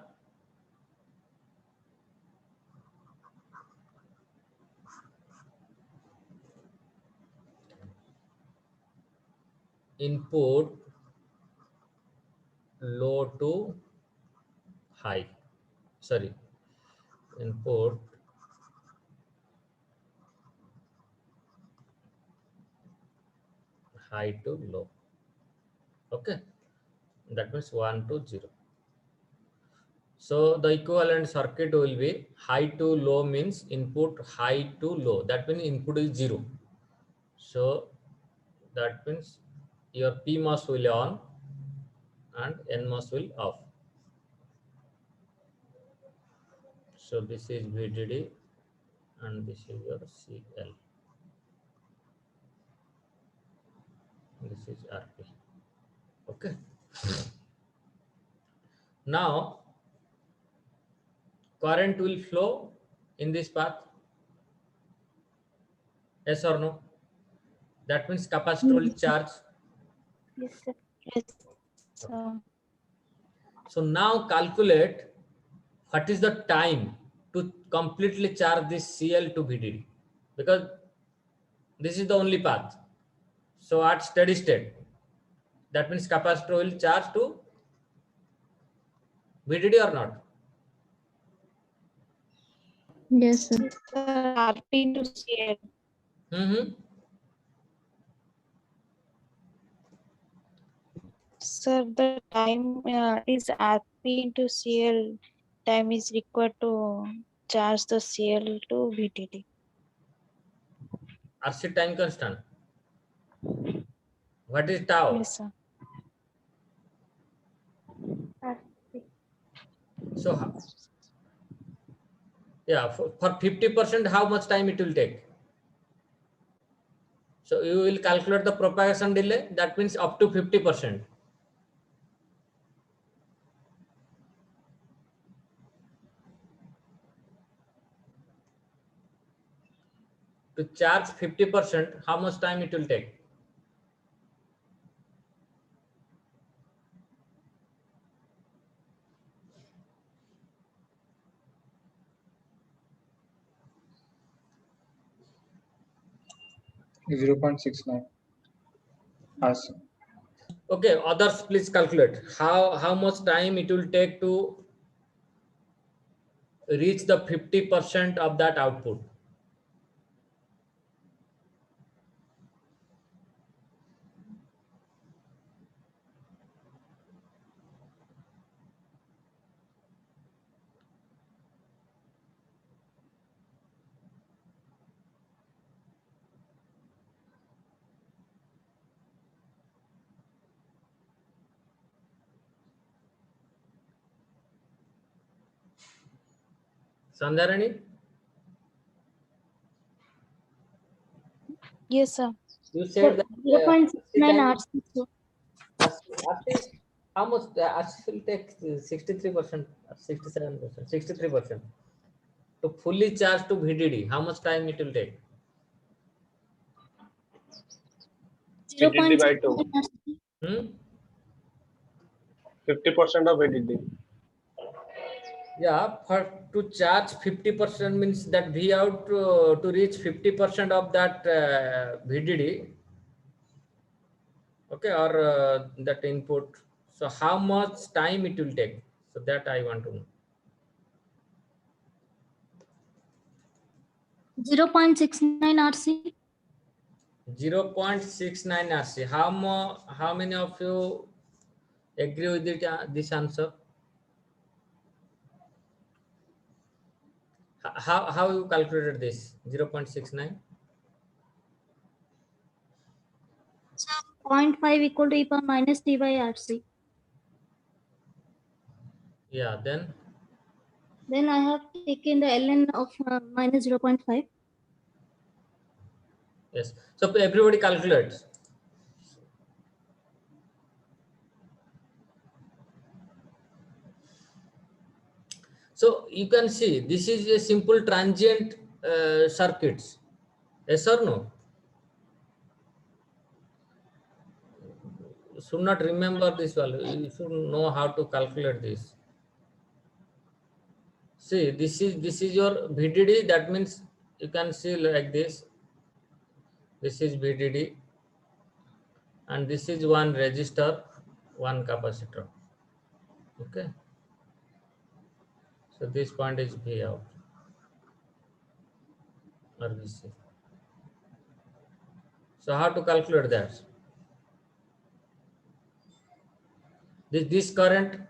Input low to high. Sorry. Input high to low. Okay. That means 1 to 0. So the equivalent circuit will be high to low means input high to low. That means input is 0. So that means your PMOS will on and NMOS will off. So this is VDD and this is your CL. This is RP. Okay. Now current will flow in this path. Yes or no? That means capacitor will charge. Yes, sir. Yes, sir. So now calculate what is the time to completely charge this CL to VDD, because this is the only path. So at steady state, that means capacitor will charge to VDD or not? Yes, sir. Yes, sir. RP to CL. Sir, the time is RP into CL. Time is required to charge the CL to VDD. RC time constant. What is tau? Yes, sir. So yeah, for 50%, how much time it will take? So you will calculate the propagation delay. That means up to 50%. To charge 50%, how much time it will take? Zero 0.69 hours. Okay, others please calculate how much time it will take to reach the 50% of that output. Sandharani, Yes, sir. you said that 0.69 time hours. RC how much RC will take 63%, 67%, 63% to fully charge to VDD. How much time it will take? VDD by 2. 0.69 hours. Hmm? 50% of VDD. Yeah, for to charge 50% means that V out to reach 50% of that VDD. Okay, or that input. So how much time it will take? So that I want to know. 0.69 RC. 0.69 RC. How many of you agree with it, this answer? How you calculated this 0.69? 0.5 equal to e power minus t by RC. Yeah, then Then I have taken the ln of minus 0.5. yes. So everybody calculates. So you can see this is a simple transient circuits. Yes or no? You should not remember this value. You should know how to calculate this. See, this is your VDD. That means you can see like this. This is VDD, and this is one resistor, one capacitor. Okay. So this point is V out or VC. So how to calculate that? This current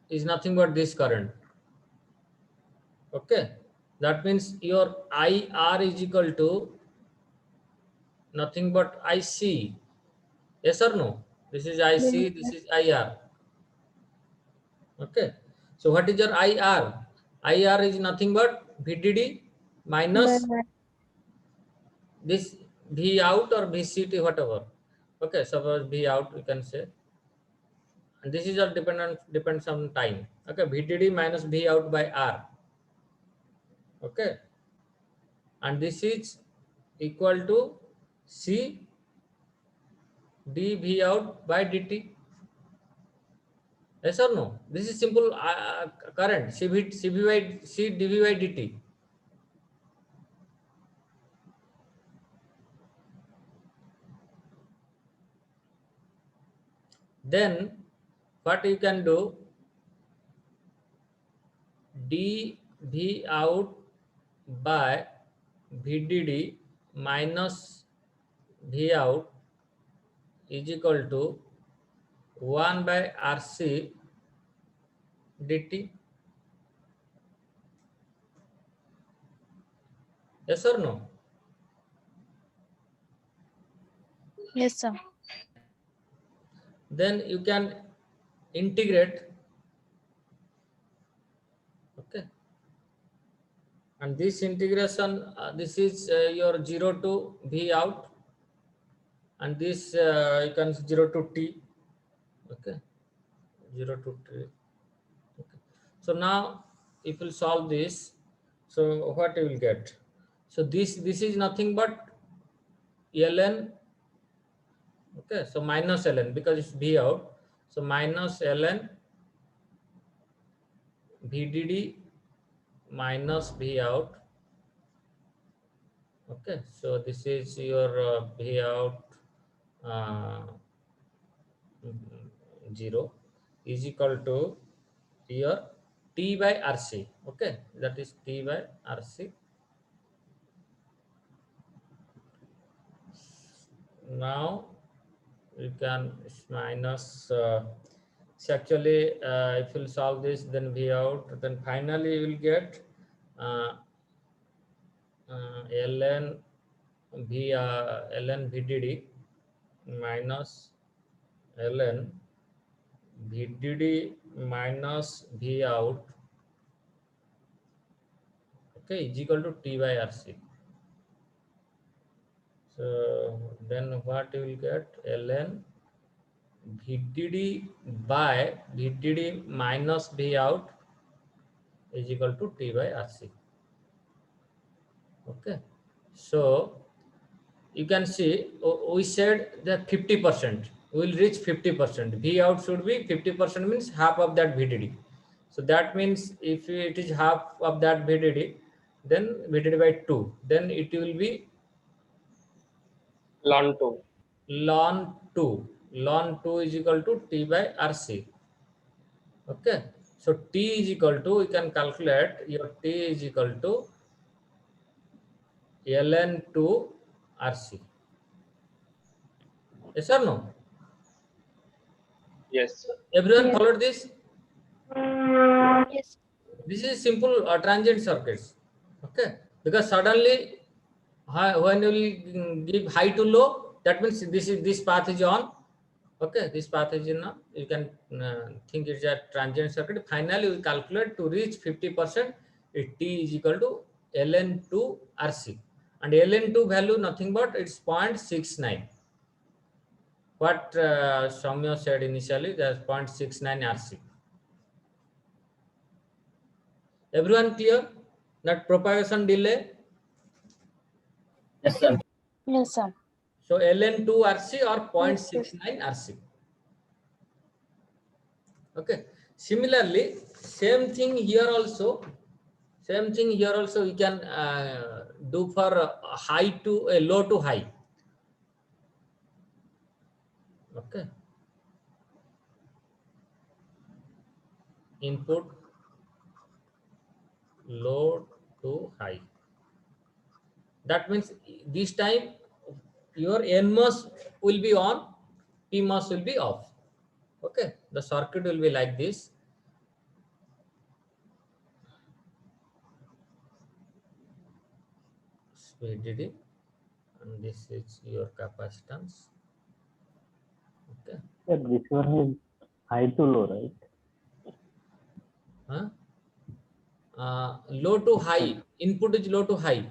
is nothing but this current. Okay. That means your IR is equal to nothing but IC. Yes or no? This is IC, this is IR. Okay. So what is your IR? IR is nothing but VDD minus this V out or VCT, whatever. Okay, suppose V out we can say. And this is all depends on time. Okay, VDD minus V out by R. Okay. And this is equal to C dV out by dt. Yes or no? This is simple current C dV by dt. Then what you can do, dV out by VDD minus V out is equal to 1 by RC dt. Yes or no? Yes, sir. Then you can integrate. Okay. And this integration, this is your 0 to V out, and this you can 0 to T. Okay, 0 to T. Okay. So now if you solve this, so what you will get? So this is nothing but ln. Okay, so minus ln because it's V out. So minus ln VDD minus V out. Okay, so this is your V out 0 is equal to your T by RC. Okay, that is T by RC. Now you can minus so actually if you solve this, then V out, then finally you will get ln VDD minus ln VDD minus V out, okay, is equal to T by RC. So then what you will get, ln VDD by VDD minus V out is equal to T by RC. Okay, so you can see we said that 50% will reach 50%. V out should be 50%, means half of that VDD. So that means if it is half of that VDD, then VDD by 2, then it will be ln 2. ln 2. Ln 2 is equal to T by RC. Okay, so T is equal to, you can calculate your T is equal to ln 2 RC. Yes or no? Yes. Everyone Yes. followed this? Yes. This is simple transient circuits. Okay, because suddenly when you will give high to low, that means this path is on. Okay, this path is on. You can think it's a transient circuit. Finally, we calculate to reach 50%. T is equal to ln 2 RC, and ln 2 value nothing but it's 0.69. What Soumya said initially, that's 0.69 RC. Everyone clear? That propagation delay. Yes, sir. Yes, sir. So ln 2 RC or Yes, yes. 0.69 RC. Okay. Similarly, same thing here also. Same thing here also we can do for high to low to high. Okay. Input low to high. That means this time your NMOS will be on, PMOS will be off. Okay, the circuit will be like this. VDD, and this is your capacitance. Okay. Yeah, this one is high to low, right? Low to high. Input is low to high.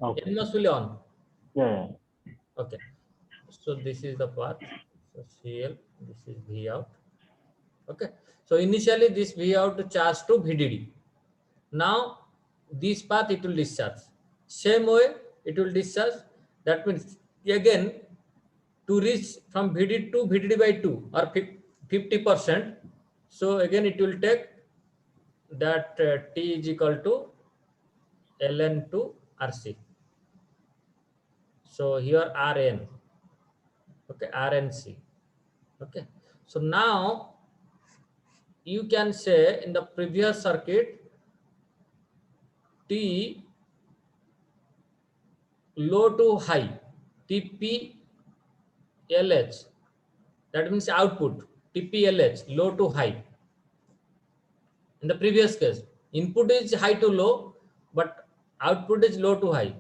Okay. NMOS will on. Yeah. Okay. So this is the path. So CL, this is V out. Okay. So initially this V out to charge to VDD. Now this path it will discharge. Same way it will discharge. That means again to reach from VDD to VDD by 2 or 50%. So again it will take that T is equal to ln to RC. So here Rn, okay, RNC. Okay, so now you can say in the previous circuit T low to high, TP LH, that means output, TPLH, low to high. In the previous case, input is high to low, but output is low to high.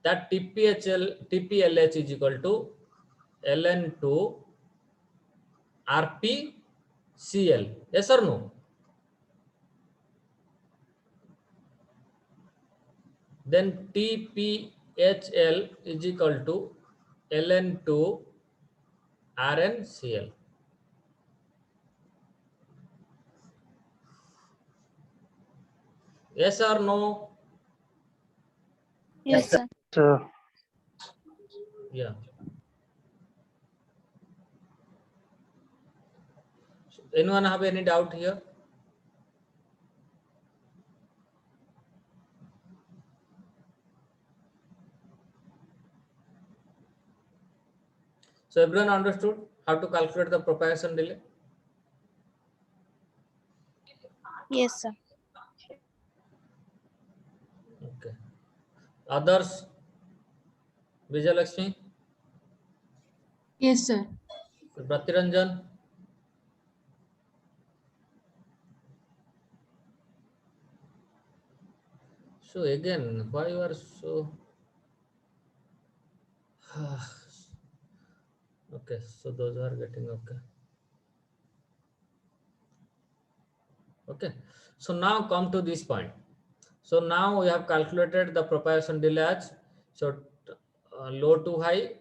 That TPLH is equal to ln to RPCL. Yes or no? Then TPHL is equal to ln to RNCL. Yes or no? Yes, sir. So Yeah. So anyone have any doubt here? So everyone understood how to calculate the propagation delay? Yes, sir. Okay. Others? Vijay Lakshmi? Yes, sir. Pratiranjan? So again, why you are so... Okay, so those are getting okay. Okay, so now come to this point. So now we have calculated the propagation delay as so low to high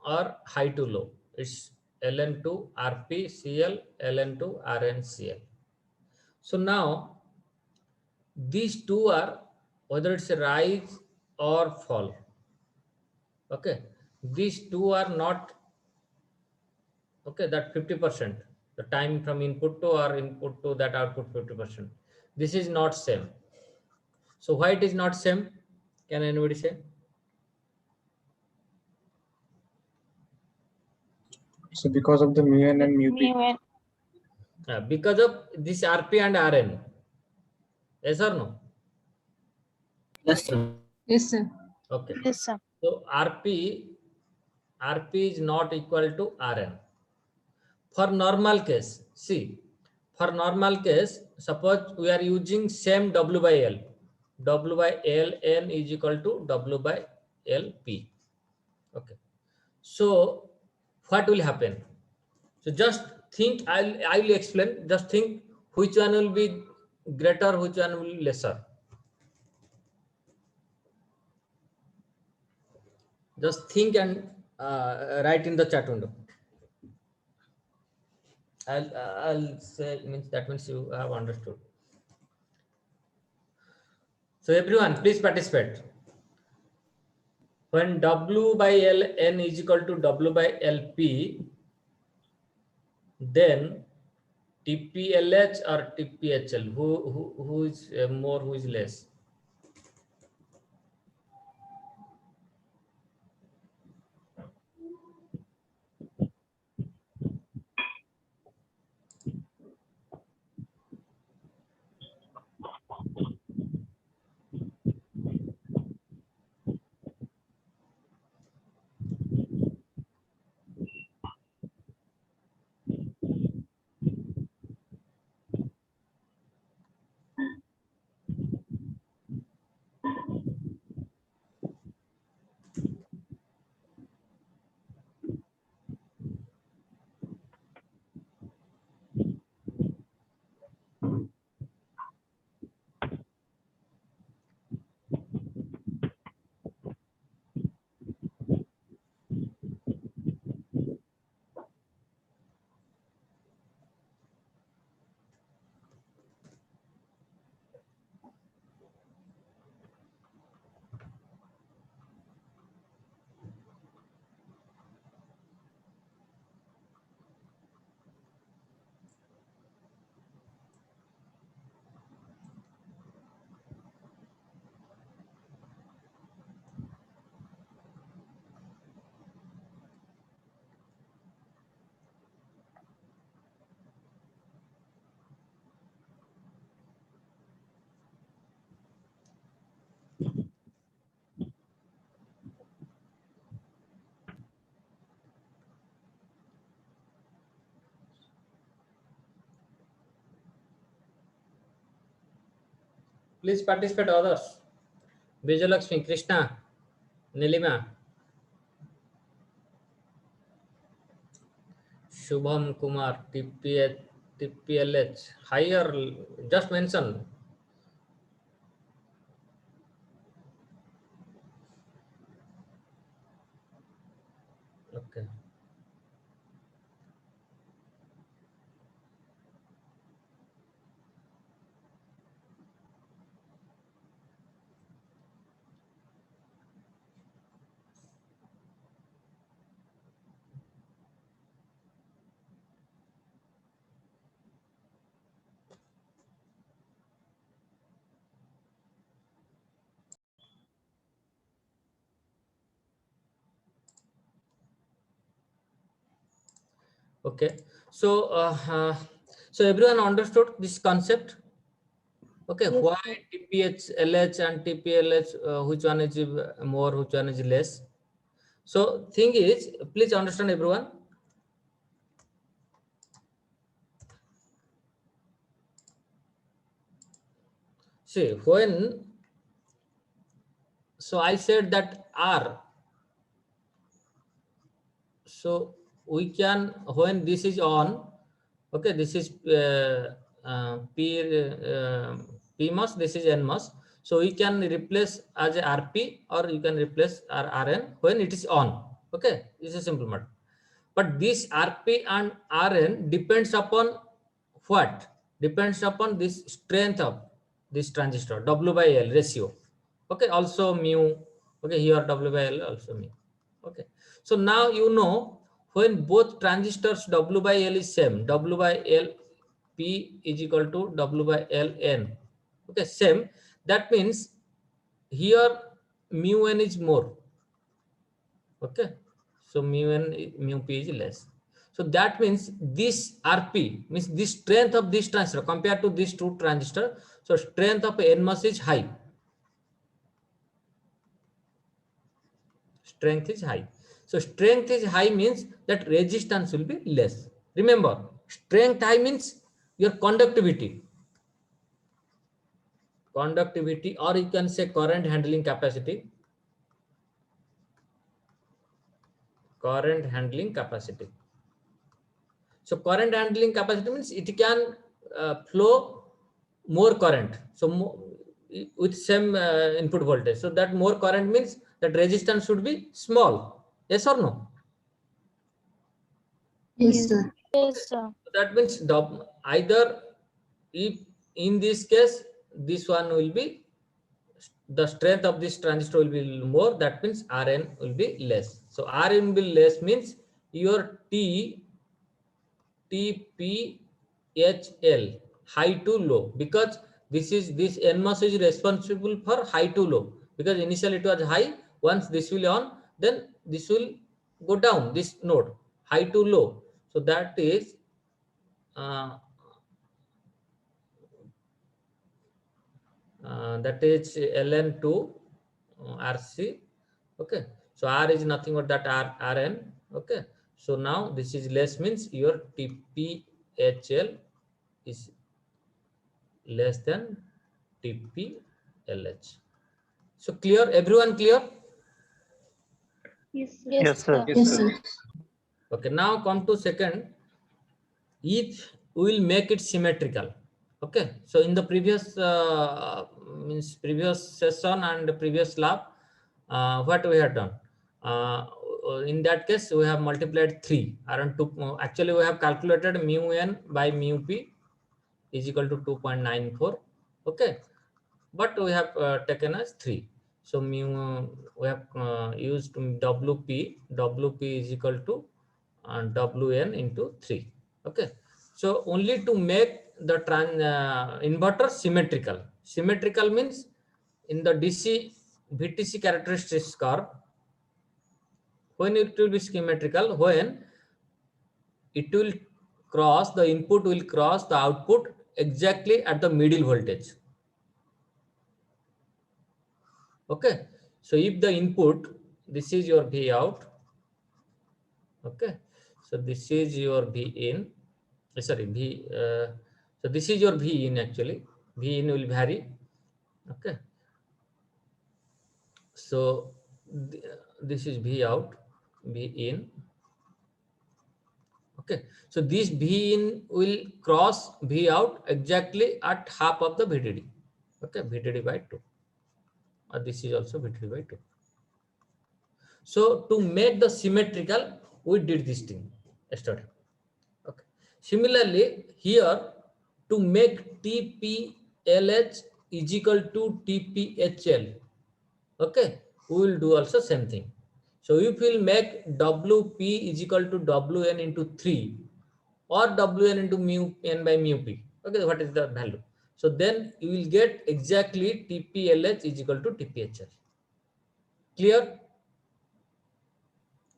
or high to low. It's ln to RPCL, ln to RNCL. So now these two are whether it's a rise or fall. Okay, these two are not okay. That 50%, the time from input to or input to that output 50%. This is not same. So why it is not same? Can anybody say? So because of the mu n and mu p. Because of this RP and RN. Yes or no? Yes, sir. Okay. Yes, sir. So RP is not equal to RN. For normal case, see, for normal case, suppose we are using same W by L. W by L N is equal to W by L P. Okay. So what will happen? So just think, I will explain. Just think which one will be greater, which one will be lesser. Just think and write in the chat window. I'll say means that means you have understood. So everyone, please participate. When W by L N is equal to W by LP, then TPLH or TPHL, who is more, who is less? Please participate others. Vijayalakshmi, Krishna, Nilima, Shubham Kumar, TPLH, higher, just mention. Okay. Okay, so everyone understood this concept. Okay, Yes, why sir. TPH, LH and TPLH, which one is more, which one is less? So thing is, please understand everyone. See, when, so I said that R, so we can, when this is on, okay, this is PMOS, this is NMOS. So we can replace as a RP or you can replace RN when it is on. Okay, this is a simple matter. But this RP and RN depends upon what? Depends upon this strength of this transistor, W by L ratio. Okay, also mu. Okay, here W by L also mu. Okay, so now you know when both transistors W by L is same, W by L P is equal to W by L N. Okay, same. That means here mu N is more. Okay, so mu N, mu P is less. So that means this RP means the strength of this transistor compared to these two transistors. So strength of NMOS is high. Strength is high. So strength is high means that resistance will be less. Remember, strength high means your conductivity. Conductivity, or you can say current handling capacity. Current handling capacity. So current handling capacity means it can flow more current. So with same input voltage. So that more current means that resistance should be small. Yes or no? Yes, sir. Yes, sir. That means either if in this case this one will be, the strength of this transistor will be more, that means Rn will be less. So Rn will be less means your TPHL, high to low, because this NMOS is responsible for high to low, because initially it was high. Once this will on, then this will go down, this node, high to low. So that is ln to RC. Okay, so R is nothing but that Rn. Okay, so now this is less means your TPHL is less than TPLH. So clear, everyone clear? Yes, sir. Yes, sir. Yes, sir. Okay, now come to second. If we will make it symmetrical. Okay, so in the previous previous session and the previous lab, what we have done? In that case, we have multiplied 3 around 2. Actually, we have calculated mu n by mu p is equal to 2.94. Okay, but we have taken as 3. So mu we have used WP. WP is equal to Wn into 3. Okay, so only to make the inverter symmetrical. Symmetrical means in the DC VTC characteristics curve, when it will be symmetrical, when it will cross, the input will cross the output exactly at the middle voltage. Okay, so if the input, this is your V out. Okay, so this is your V in. Sorry, V. So this is your V in actually. V in will vary. Okay. So this is V out, V in. Okay. So this V in will cross V out exactly at half of the VDD. Okay, VDD by 2. This is also VDD by 2. So to make the symmetrical, we did this thing yesterday. Okay. Similarly, here to make TPLH is equal to TPHL, okay, we will do also same thing. So if we will make WP is equal to WN into 3 or WN into mu N by mu P, okay, what is the value? So then you will get exactly TPLH is equal to TPHL. Clear?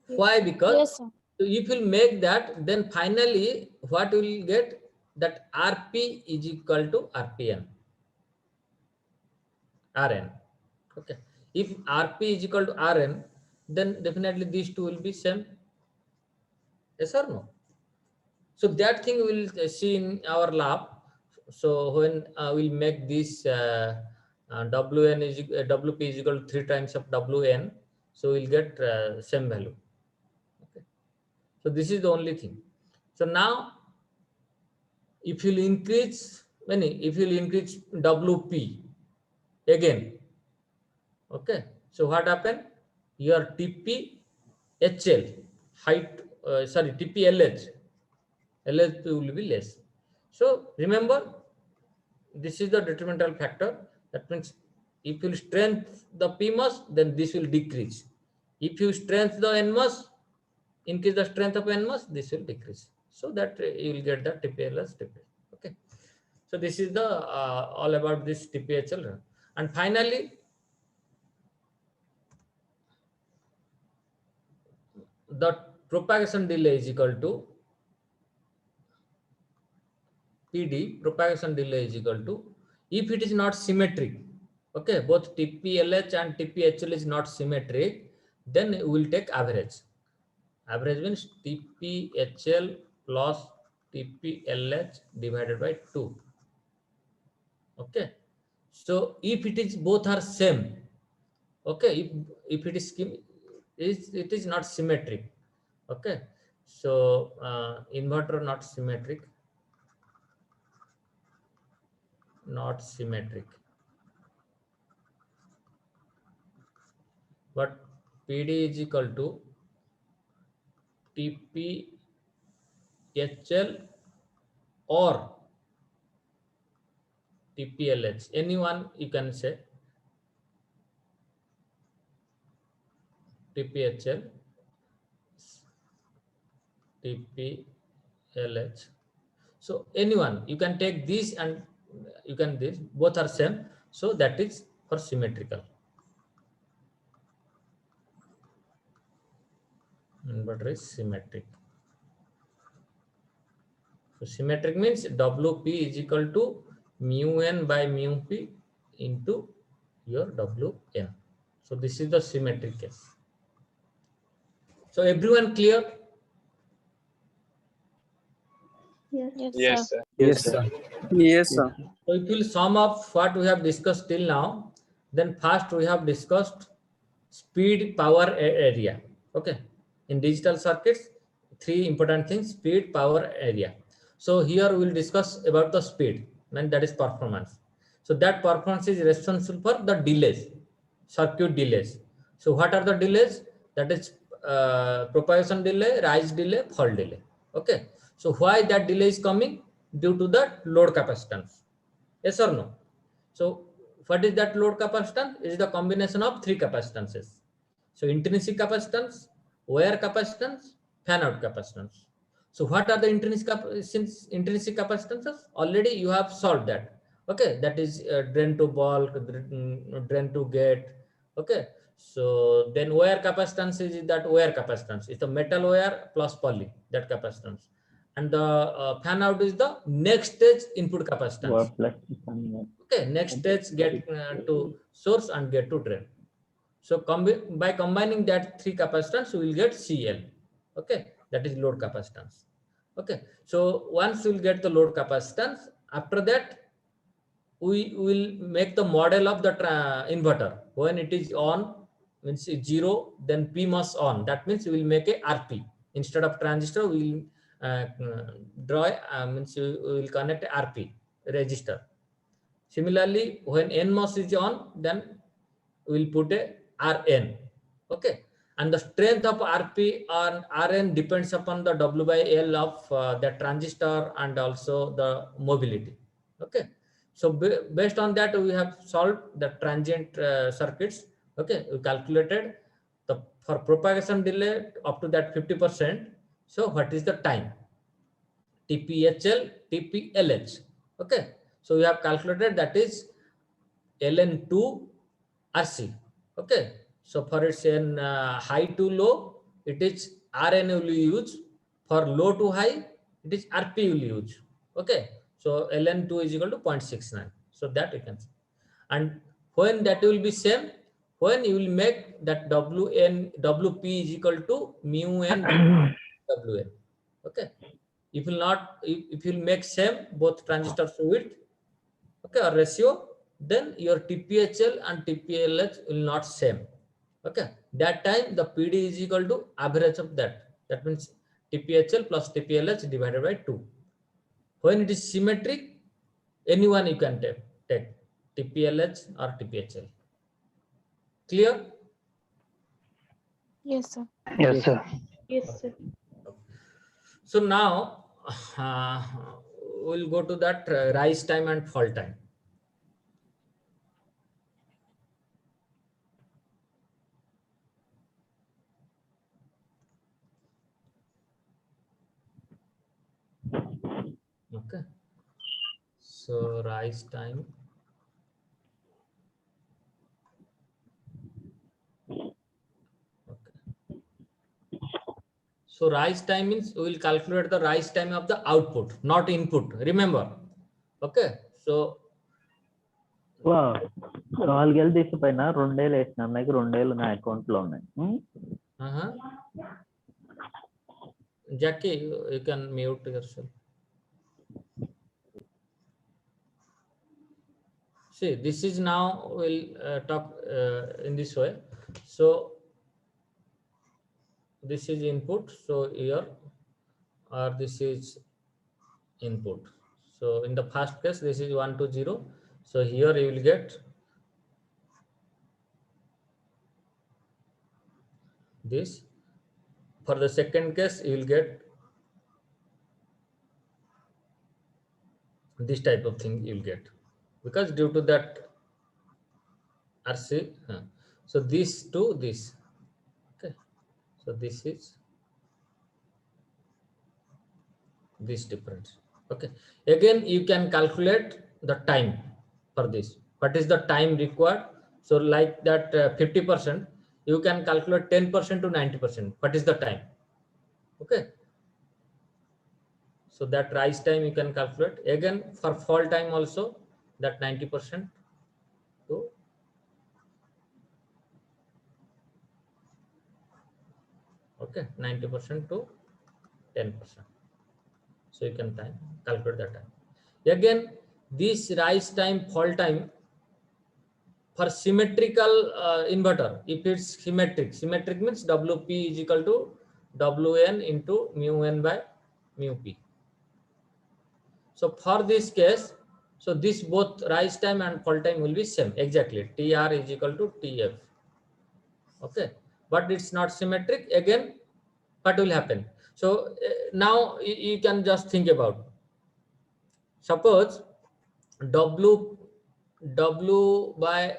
Why? Because Yes, sir. if you make that, then finally what we will get, that RP is equal to RPN, RN. Okay. If RP is equal to RN, then definitely these two will be same. Yes or no? So that thing we will see in our lab. So when we'll make this WN is WP is equal to 3 times of WN, so we'll get same value. Okay. So this is the only thing. So now if you increase if you increase WP again, okay, so what happened? Your TPHL height, TPLH, LH will be less. So remember, this is the detrimental factor. That means if you strengthen the P mass, then this will decrease. If you strengthen the N mass, increase the strength of N mass, this will decrease. So that you will get the TPLH, TPH. Okay. So this is the all about this TPHL. And finally, the propagation delay is equal to PD, propagation delay is equal to, if it is not symmetric, okay, both TPLH and TPHL is not symmetric, then we will take average. Average means TPHL plus TPLH divided by 2. Okay. So if it is both are same, okay, if it is not symmetric, okay, so inverter not symmetric, but PD is equal to TPHL or TPLH, anyone you can say, TPHL, TPLH. So anyone you can take this and you can this, both are same, so that is for symmetrical. Inverter is symmetric. So symmetric means WP is equal to mu N by mu P into your WN. So this is the symmetric case. So everyone clear? Yes. Yes, sir. Yes, sir. Yes, sir. So if we'll sum up what we have discussed till now, then first we have discussed speed, power, area. Okay. In digital circuits, 3 important things: speed, power, area. So here we'll discuss about the speed, and that is performance. So that performance is responsible for the delays, circuit delays. So what are the delays? That is propagation delay, rise delay, fall delay. Okay. So why that delay is coming? Due to the load capacitance. Yes or no? So what is that load capacitance? It is the combination of 3 capacitances. So intrinsic capacitance, wire capacitance, fan out capacitance. So what are the intrinsic capacitances? Already you have solved that. Okay, that is drain to bulk, drain to gate. Okay, so then wire capacitance is that wire capacitance. It's the metal wire plus poly, that capacitance. And the fan out is the next stage input capacitance. Okay, next stage get to source and get to drain. So by combining that 3 capacitance, we will get CL. Okay, that is load capacitance. Okay, so once we will get the load capacitance, after that we will make the model of the inverter. When it is on, means 0, then PMOS on. That means we will make a RP. Instead of transistor, we will draw, means we will connect a RP register. Similarly, when NMOS is on, then we will put a RN. Okay. And the strength of RP and RN depends upon the W by L of the transistor and also the mobility. Okay. So based on that, we have solved the transient circuits. Okay. We calculated the for propagation delay up to that 50%. So what is the time? TPHL, TPLH. Okay. So we have calculated that is ln2 RC. Okay. So for its in high to low, it is RN will use. For low to high, it is RP will use. Okay. So ln2 is equal to 0.69. So that you can see. And when that will be same, when you will make that WP is equal to mu n WN. Okay. If you not, if you make same both transistors width, okay, or ratio, then your TPHL and TPLH will not same. Okay, that time the PD is equal to average of that. That means TPHL plus TPLH divided by 2. When it is symmetric, anyone you can take TPLH or TPHL. Clear? Yes, sir. Yes, sir. Yes, sir. So now we'll go to that rise time and fall time. Okay. So rise time. Okay. So rise time means we will calculate the rise time of the output, not input. Remember. Okay. So Wow. 4 ఏళ్ళు తీసిపోయినా 2 ఏళ్ళు వేసిన నాకు 2 ఏళ్ళు నా account లో ఉన్నాయి. Jackie, you can mute yourself. See, this is now we'll talk in this way. So this is input. So here, or this is input. So in the first case, this is 1 to 0. So here you will get this. For the second case, you will get this type of thing you will get, because due to that RC. So this to this. Okay. So this is this difference. Okay. Again, you can calculate the time for this. What is the time required? So like that 50%, you can calculate 10% to 90%. What is the time? Okay. So that rise time you can calculate. Again, for fall time also, that 90% to okay, 90% to 10%. So you can calculate that time. Again, this rise time, fall time for symmetrical inverter, if it's symmetric means WP is equal to WN into mu N by mu P. So for this case, so this both rise time and fall time will be same exactly. TR is equal to TF. Okay, but it's not symmetric. Again, what will happen? So now you can just think about, suppose W by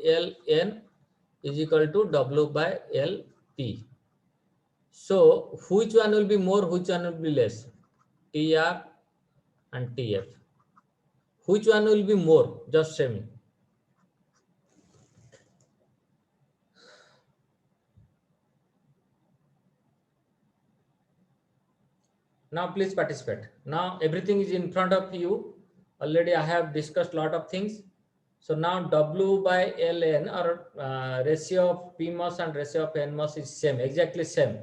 LN is equal to W by LP. So which one will be more, which one will be less? TR and TF. Which one will be more? Just say me. Now please participate. Now everything is in front of you. Already I have discussed a lot of things. So now W by Ln or ratio of PMOS and ratio of NMOS is same, exactly same.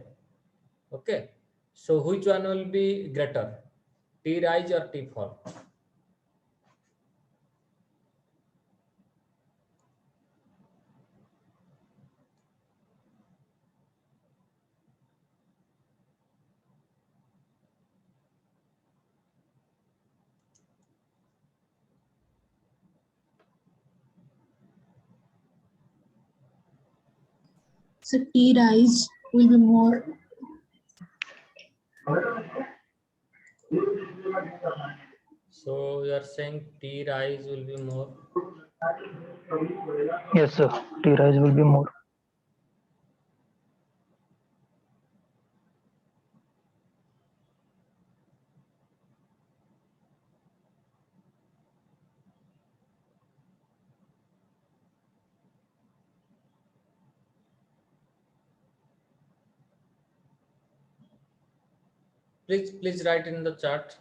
Okay. So which one will be greater? T rise or T fall? So T rise will be more. So you are saying T rise will be more. Yes, sir. T rise will be more. Please write in the chat.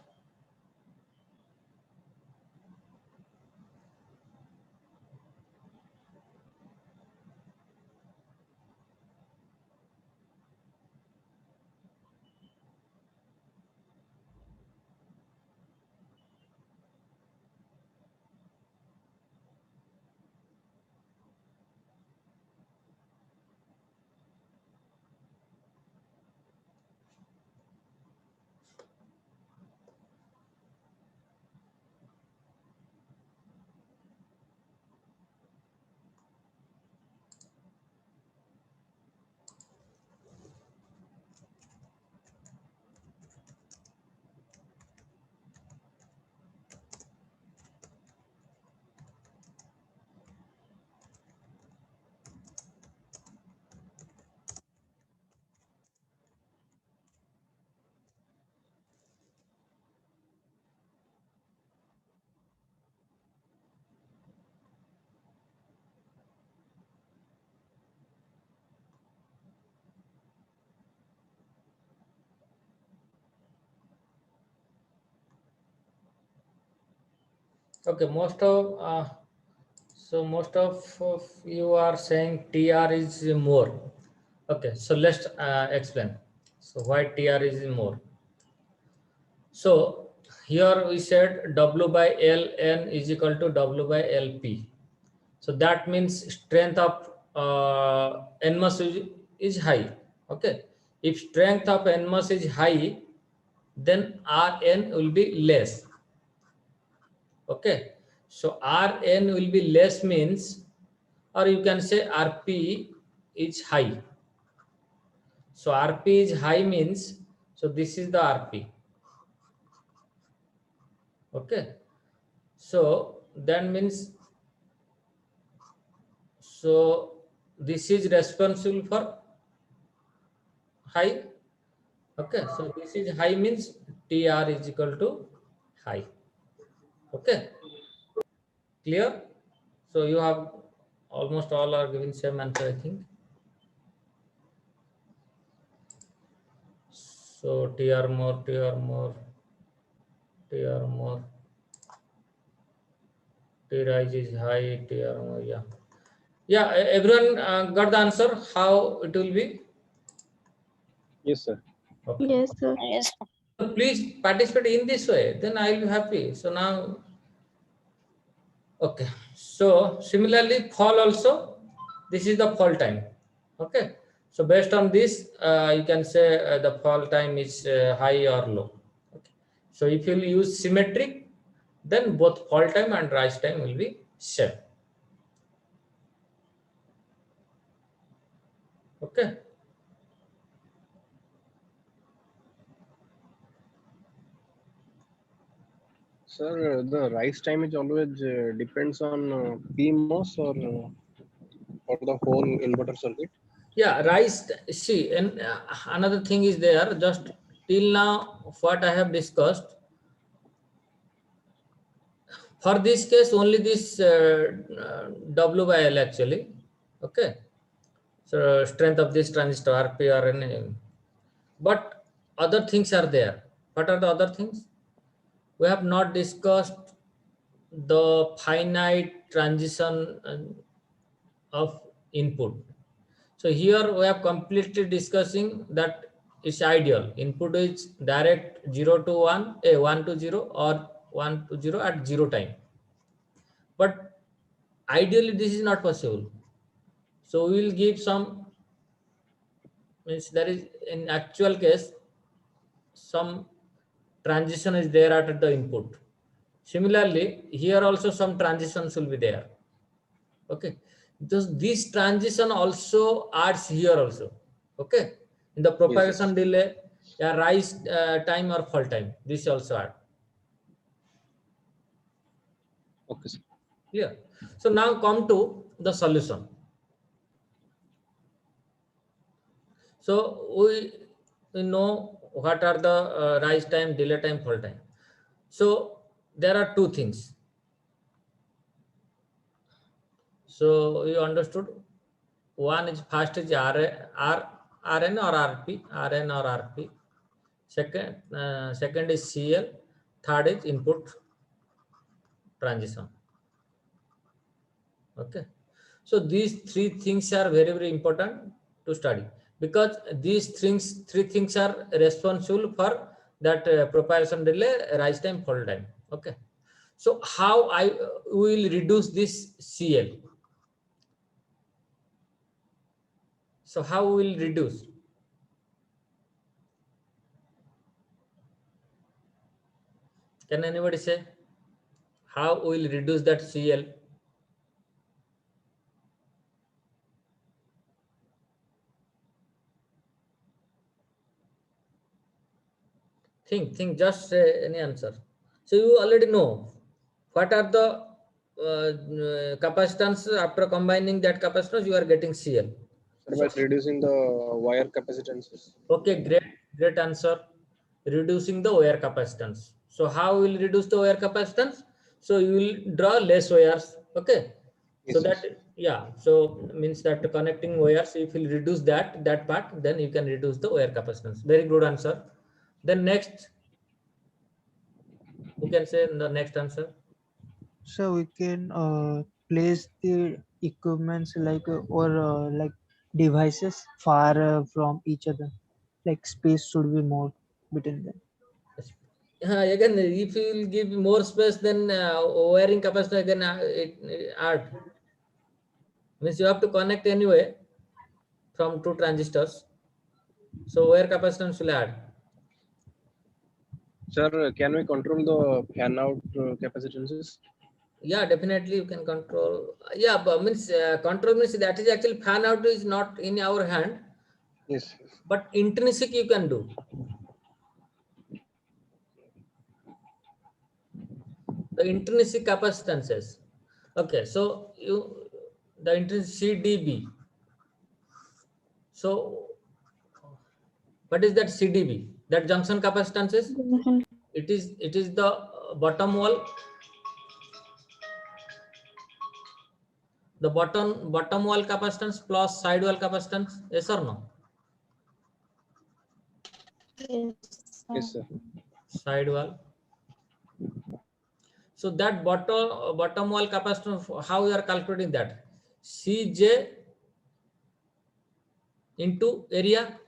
Okay, most of you are saying TR is more. Okay, so let's explain. So why TR is more? So here we said W by Ln is equal to W by Lp. So that means strength of NMOS is high. Okay, if strength of NMOS is high, then Rn will be less. Okay, so Rn will be less means, or you can say Rp is high. So Rp is high means, so this is the Rp. Okay, so that means, so this is responsible for high. Okay, so this is high means TR is equal to high. Okay, clear? So you have almost all are giving same answer, I think. So TR more, TR more, TR more, T rise is high, TR more, yeah. Yeah, everyone got the answer how it will be? Yes, sir. Okay. Yes, sir. Yes. So please participate in this way, then I will be happy. So now, okay. So similarly, fall also, this is the fall time. Okay. So based on this, you can say the fall time is high or low. Okay. So if you use symmetric, then both fall time and rise time will be same. Okay. Sir, the rise time is always depends on PMOS or the whole inverter circuit. Yeah, rise. See, and another thing is there. Just till now, what I have discussed. For this case, only this W by L actually. Okay. So strength of this transistor, RP, RN. But other things are there. What are the other things? We have not discussed the finite transition of input. So here we have completely discussing that it's ideal. Input is direct 0 to 1, 1 to 0 or 1 to 0 at 0 time. But ideally this is not possible. So we will give some, means there is in actual case, some transition is there at the input. Similarly, here also some transitions will be there. Okay. Because this transition also adds here also. Okay, in the propagation delay, rise time or fall time, this also add. Okay, sir. Clear? So now come to the solution. So we know what are the rise time, delay time, fall time. So there are two things. So you understood. One is first is RN or RP, RN or RP. Second is CL. Third is input transition. Okay. So these three things are very, very important to study, because these three things are responsible for that propagation delay, rise time, fall time. Okay. So how I will reduce this CL? So how we will reduce? Can anybody say how we will reduce that CL? Think, just say any answer. So you already know what are the capacitance. After combining that capacitance, you are getting CL. Sir, by reducing the wire capacitances. Okay, great answer. Reducing the wire capacitance. So how will reduce the wire capacitance? So you will draw less wires. Okay. So so means that connecting wires, if you reduce that part, then you can reduce the wire capacitance. Very good answer. Then next, who can say the next answer? So we can place the equipments like devices far from each other. Like space should be more between them. Again, if you will give more space, then wiring capacity again it add. Means you have to connect anyway from two transistors. So wire capacitance will add. Sir, can we control the fan out capacitances? Yeah, definitely you can control. Yeah, but means control means that is actually fan out is not in our hand. Yes. But intrinsic you can do. The intrinsic capacitances. Okay, so the intrinsic CDB. So what is that CDB? That junction capacitances? It is the bottom wall. The bottom wall capacitance plus side wall capacitance. Yes or no? Yes, sir. Side wall. So that bottom wall capacitance, how we are calculating that? Cj into area.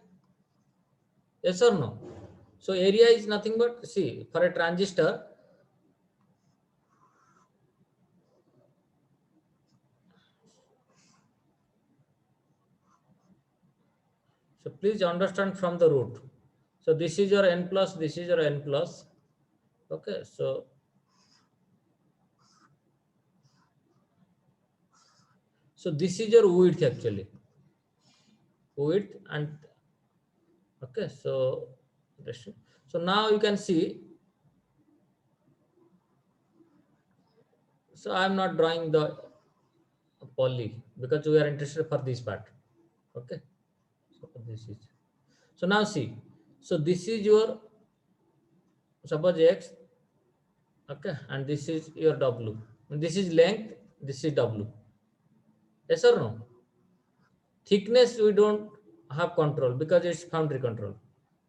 Yes or no? So area is nothing but, see, for a transistor, so please understand from the root. So this is your n plus, this is your n plus. Okay, so this is your width actually. Width and okay, so now you can see. So I am not drawing the poly because we are interested for this part. Okay, so this is. So now see. So this is your, suppose X. Okay, and this is your W. This is length. This is W. Yes or no? Thickness we don't have control because it's foundry control.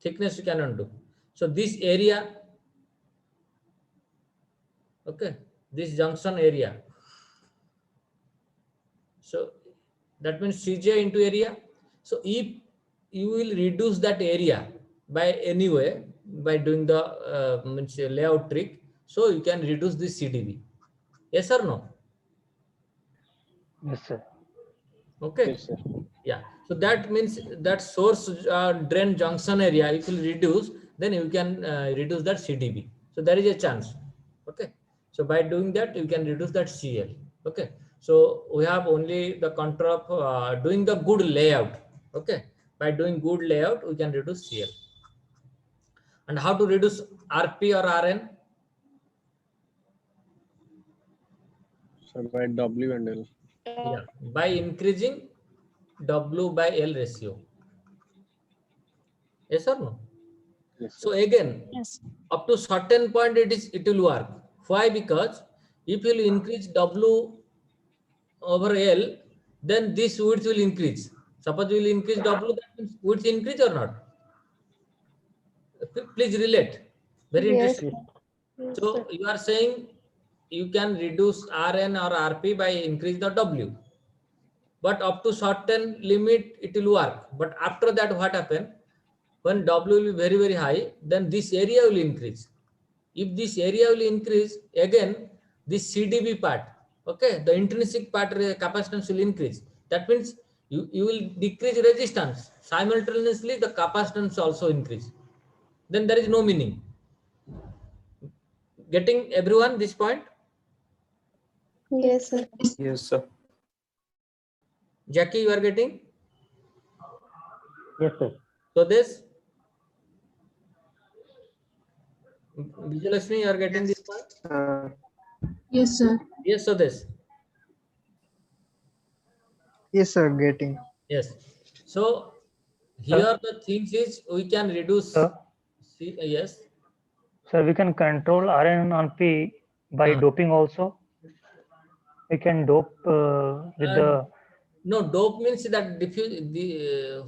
Thickness we cannot do. So this area, okay, this junction area. So that means Cj into area. So if you will reduce that area by any way, by doing the layout trick, so you can reduce this CDB. Yes or no? Yes, sir. Okay. Yes, sir. Yeah. So that means that source drain junction area, if you reduce, then you can reduce that CDB. So there is a chance. Okay. So by doing that, you can reduce that CL. Okay. So we have only the control of doing the good layout. Okay, by doing good layout, we can reduce CL. And how to reduce RP or RN? So by W and L. Yeah, by increasing W by L ratio. Yes or no? Yes. So again, Yes. up to certain point it will work. Why? Because if you increase W over L, then this width will increase. Suppose we will increase W, that means width increase or not? Please relate. Very Yes. interesting. Yes, So sir. you are saying you can reduce Rn or Rp by increase the W, but up to certain limit it will work. But after that, what happen? When W will be very, very high, then this area will increase. If this area will increase, again, this CDB part, okay, the intrinsic part capacitance will increase. That means you will decrease resistance. Simultaneously, the capacitance also increase. Then there is no meaning. Getting everyone this point? Yes, sir. Yes, sir. Jackie, you are getting? Yes, sir. So this, Vijayalakshmi, you are getting this point? Yes, sir. Yes, so this. Yes, sir. Getting. Yes. So here the things is we can reduce. Sir, Yes. sir, we can control Rn on P by doping also. We can dope with the. No, dope means that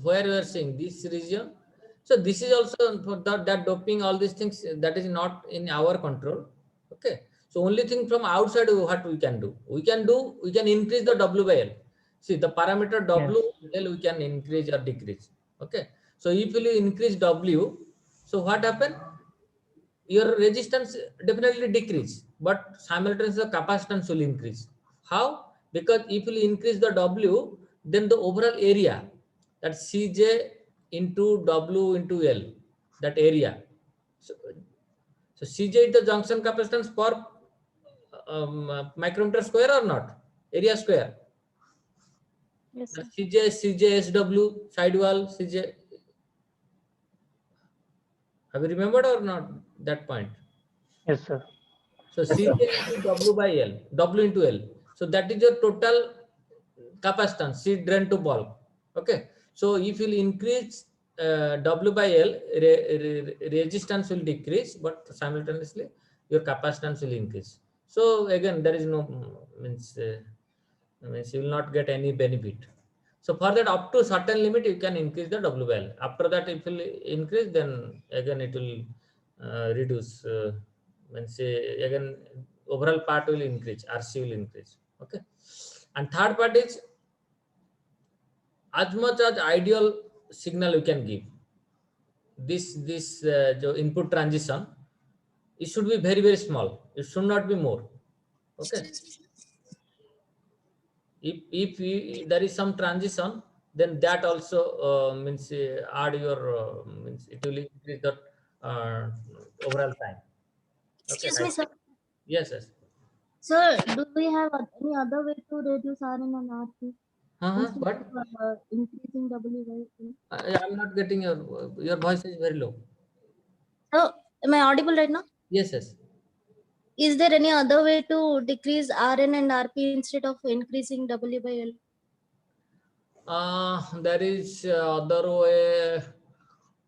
where you are saying this region. So this is also for that doping, all these things that is not in our control. Okay. So only thing from outside what we can do. We can increase the W by L. See the parameter W L we can increase or decrease. Okay. So if you increase W, so what happen? Your resistance definitely decrease, but simultaneously the capacitance will increase. How? Because if you increase the W, then the overall area, that Cj into W into L, that area. So Cj is the junction capacitance per micrometer square or not? Area square. Yes, sir. Cj, SW, sidewall, Cj. Have you remembered or not that point? Yes, sir. So Cj into W by L, W into L. So that is your total capacitance, C drain to bulk. Okay. So if you increase W by L, resistance will decrease, but simultaneously your capacitance will increase. So again, there is no means you will not get any benefit. So for that, up to certain limit, you can increase the W by L. After that, if you increase, then again it will reduce. Means again overall part will increase, RC will increase. Okay. And third part is as much as ideal signal you can give. This input transition, it should be very, very small. It should not be more. Okay. If there is some transition, then that also means add your means it will increase the overall time. Okay. Excuse me, sir. Yes, yes. Sir, do we have any other way to reduce Rn and Rp instead What? of increasing W by L? I'm not getting your voice is very low. So, am I audible right now? Yes, yes. Is there any other way to decrease Rn and Rp instead of increasing W by L? There is other way.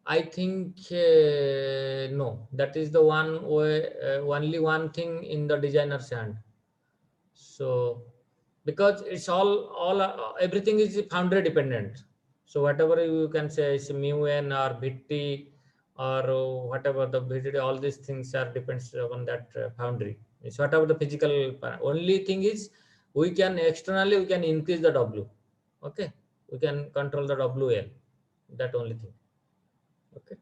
I think no. That is the one way. Only one thing in the designer's hand. So because it's all everything is foundry dependent. So whatever you can say is mu n or Vt or whatever the Vt, all these things are depends on that foundry. It's whatever the physical. Only thing is we can externally we can increase the W. Okay, we can control the WL. That only thing. Okay.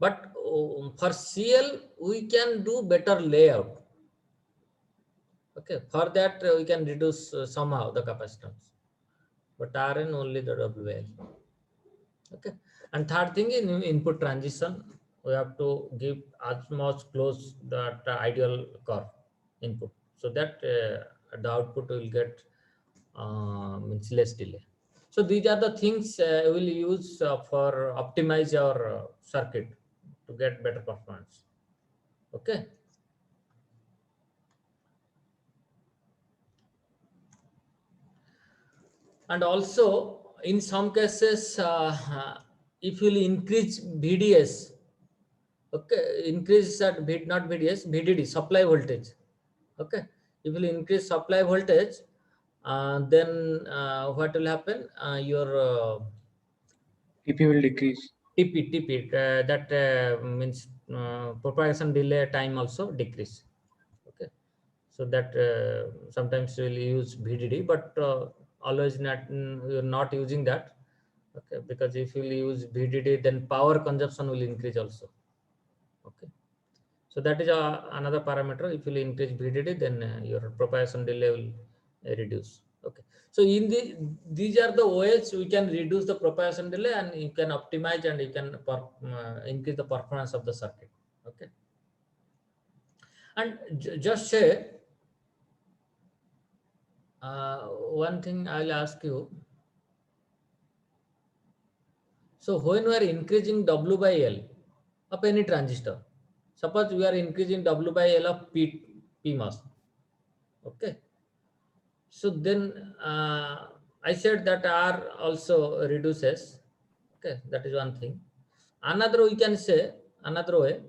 But for CL we can do better layout. Okay, for that we can reduce somehow the capacitance, but Rn only the WL. Okay, and third thing is input transition. We have to give as much close that ideal curve input, so that the output will get means less delay. So these are the things we'll use for optimize our circuit to get better performance. Okay. And also in some cases, if you will increase VDS, okay, increase that not VDS, VDD, supply voltage. Okay, if you will increase supply voltage, then what will happen? Your TP will decrease. TP, that means propagation delay time also decrease. Okay, so that sometimes we'll use VDD, but always you're not using that. Okay, because if you use VDD, then power consumption will increase also. Okay, so that is another parameter. If you increase VDD, then your propagation delay will reduce. Okay, so in these are the ways we can reduce the propagation delay, and you can optimize and you can increase the performance of the circuit. Okay, and just say one thing I'll ask you. So when we are increasing W by L of any transistor, suppose we are increasing W by L of PMOS. Okay. So then I said that R also reduces. Okay, that is one thing. Another we can say, another way,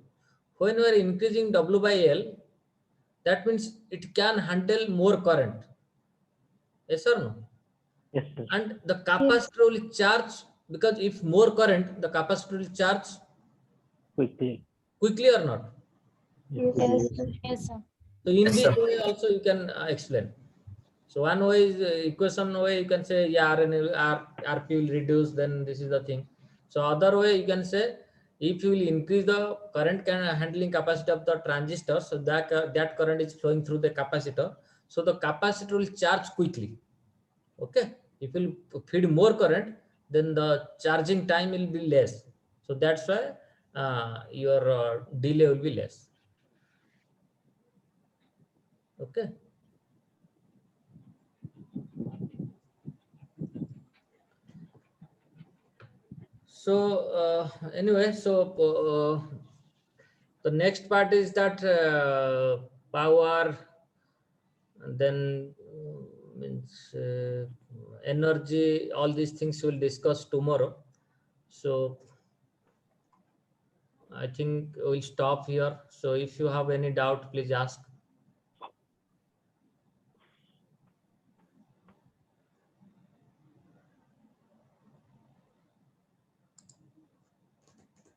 when we are increasing W by L, that means it can handle more current. Yes or no? Yes, sir. And the capacitor will charge, because if more current, the capacitor will charge Quickly. or not? Yes, sir. Yes, sir. So in this way also you can explain. So one way is equation way, you can say, yeah, RP will reduce, then this is the thing. So other way you can say, if you will increase the current handling capacity of the transistor, so that current is flowing through the capacitor, so the capacitor will charge quickly. Okay, if you feed more current, then the charging time will be less. So that's why your delay will be less. Okay. So anyway, so the next part is that power, and then means energy, all these things we'll discuss tomorrow. So I think we'll stop here. So if you have any doubt, please ask.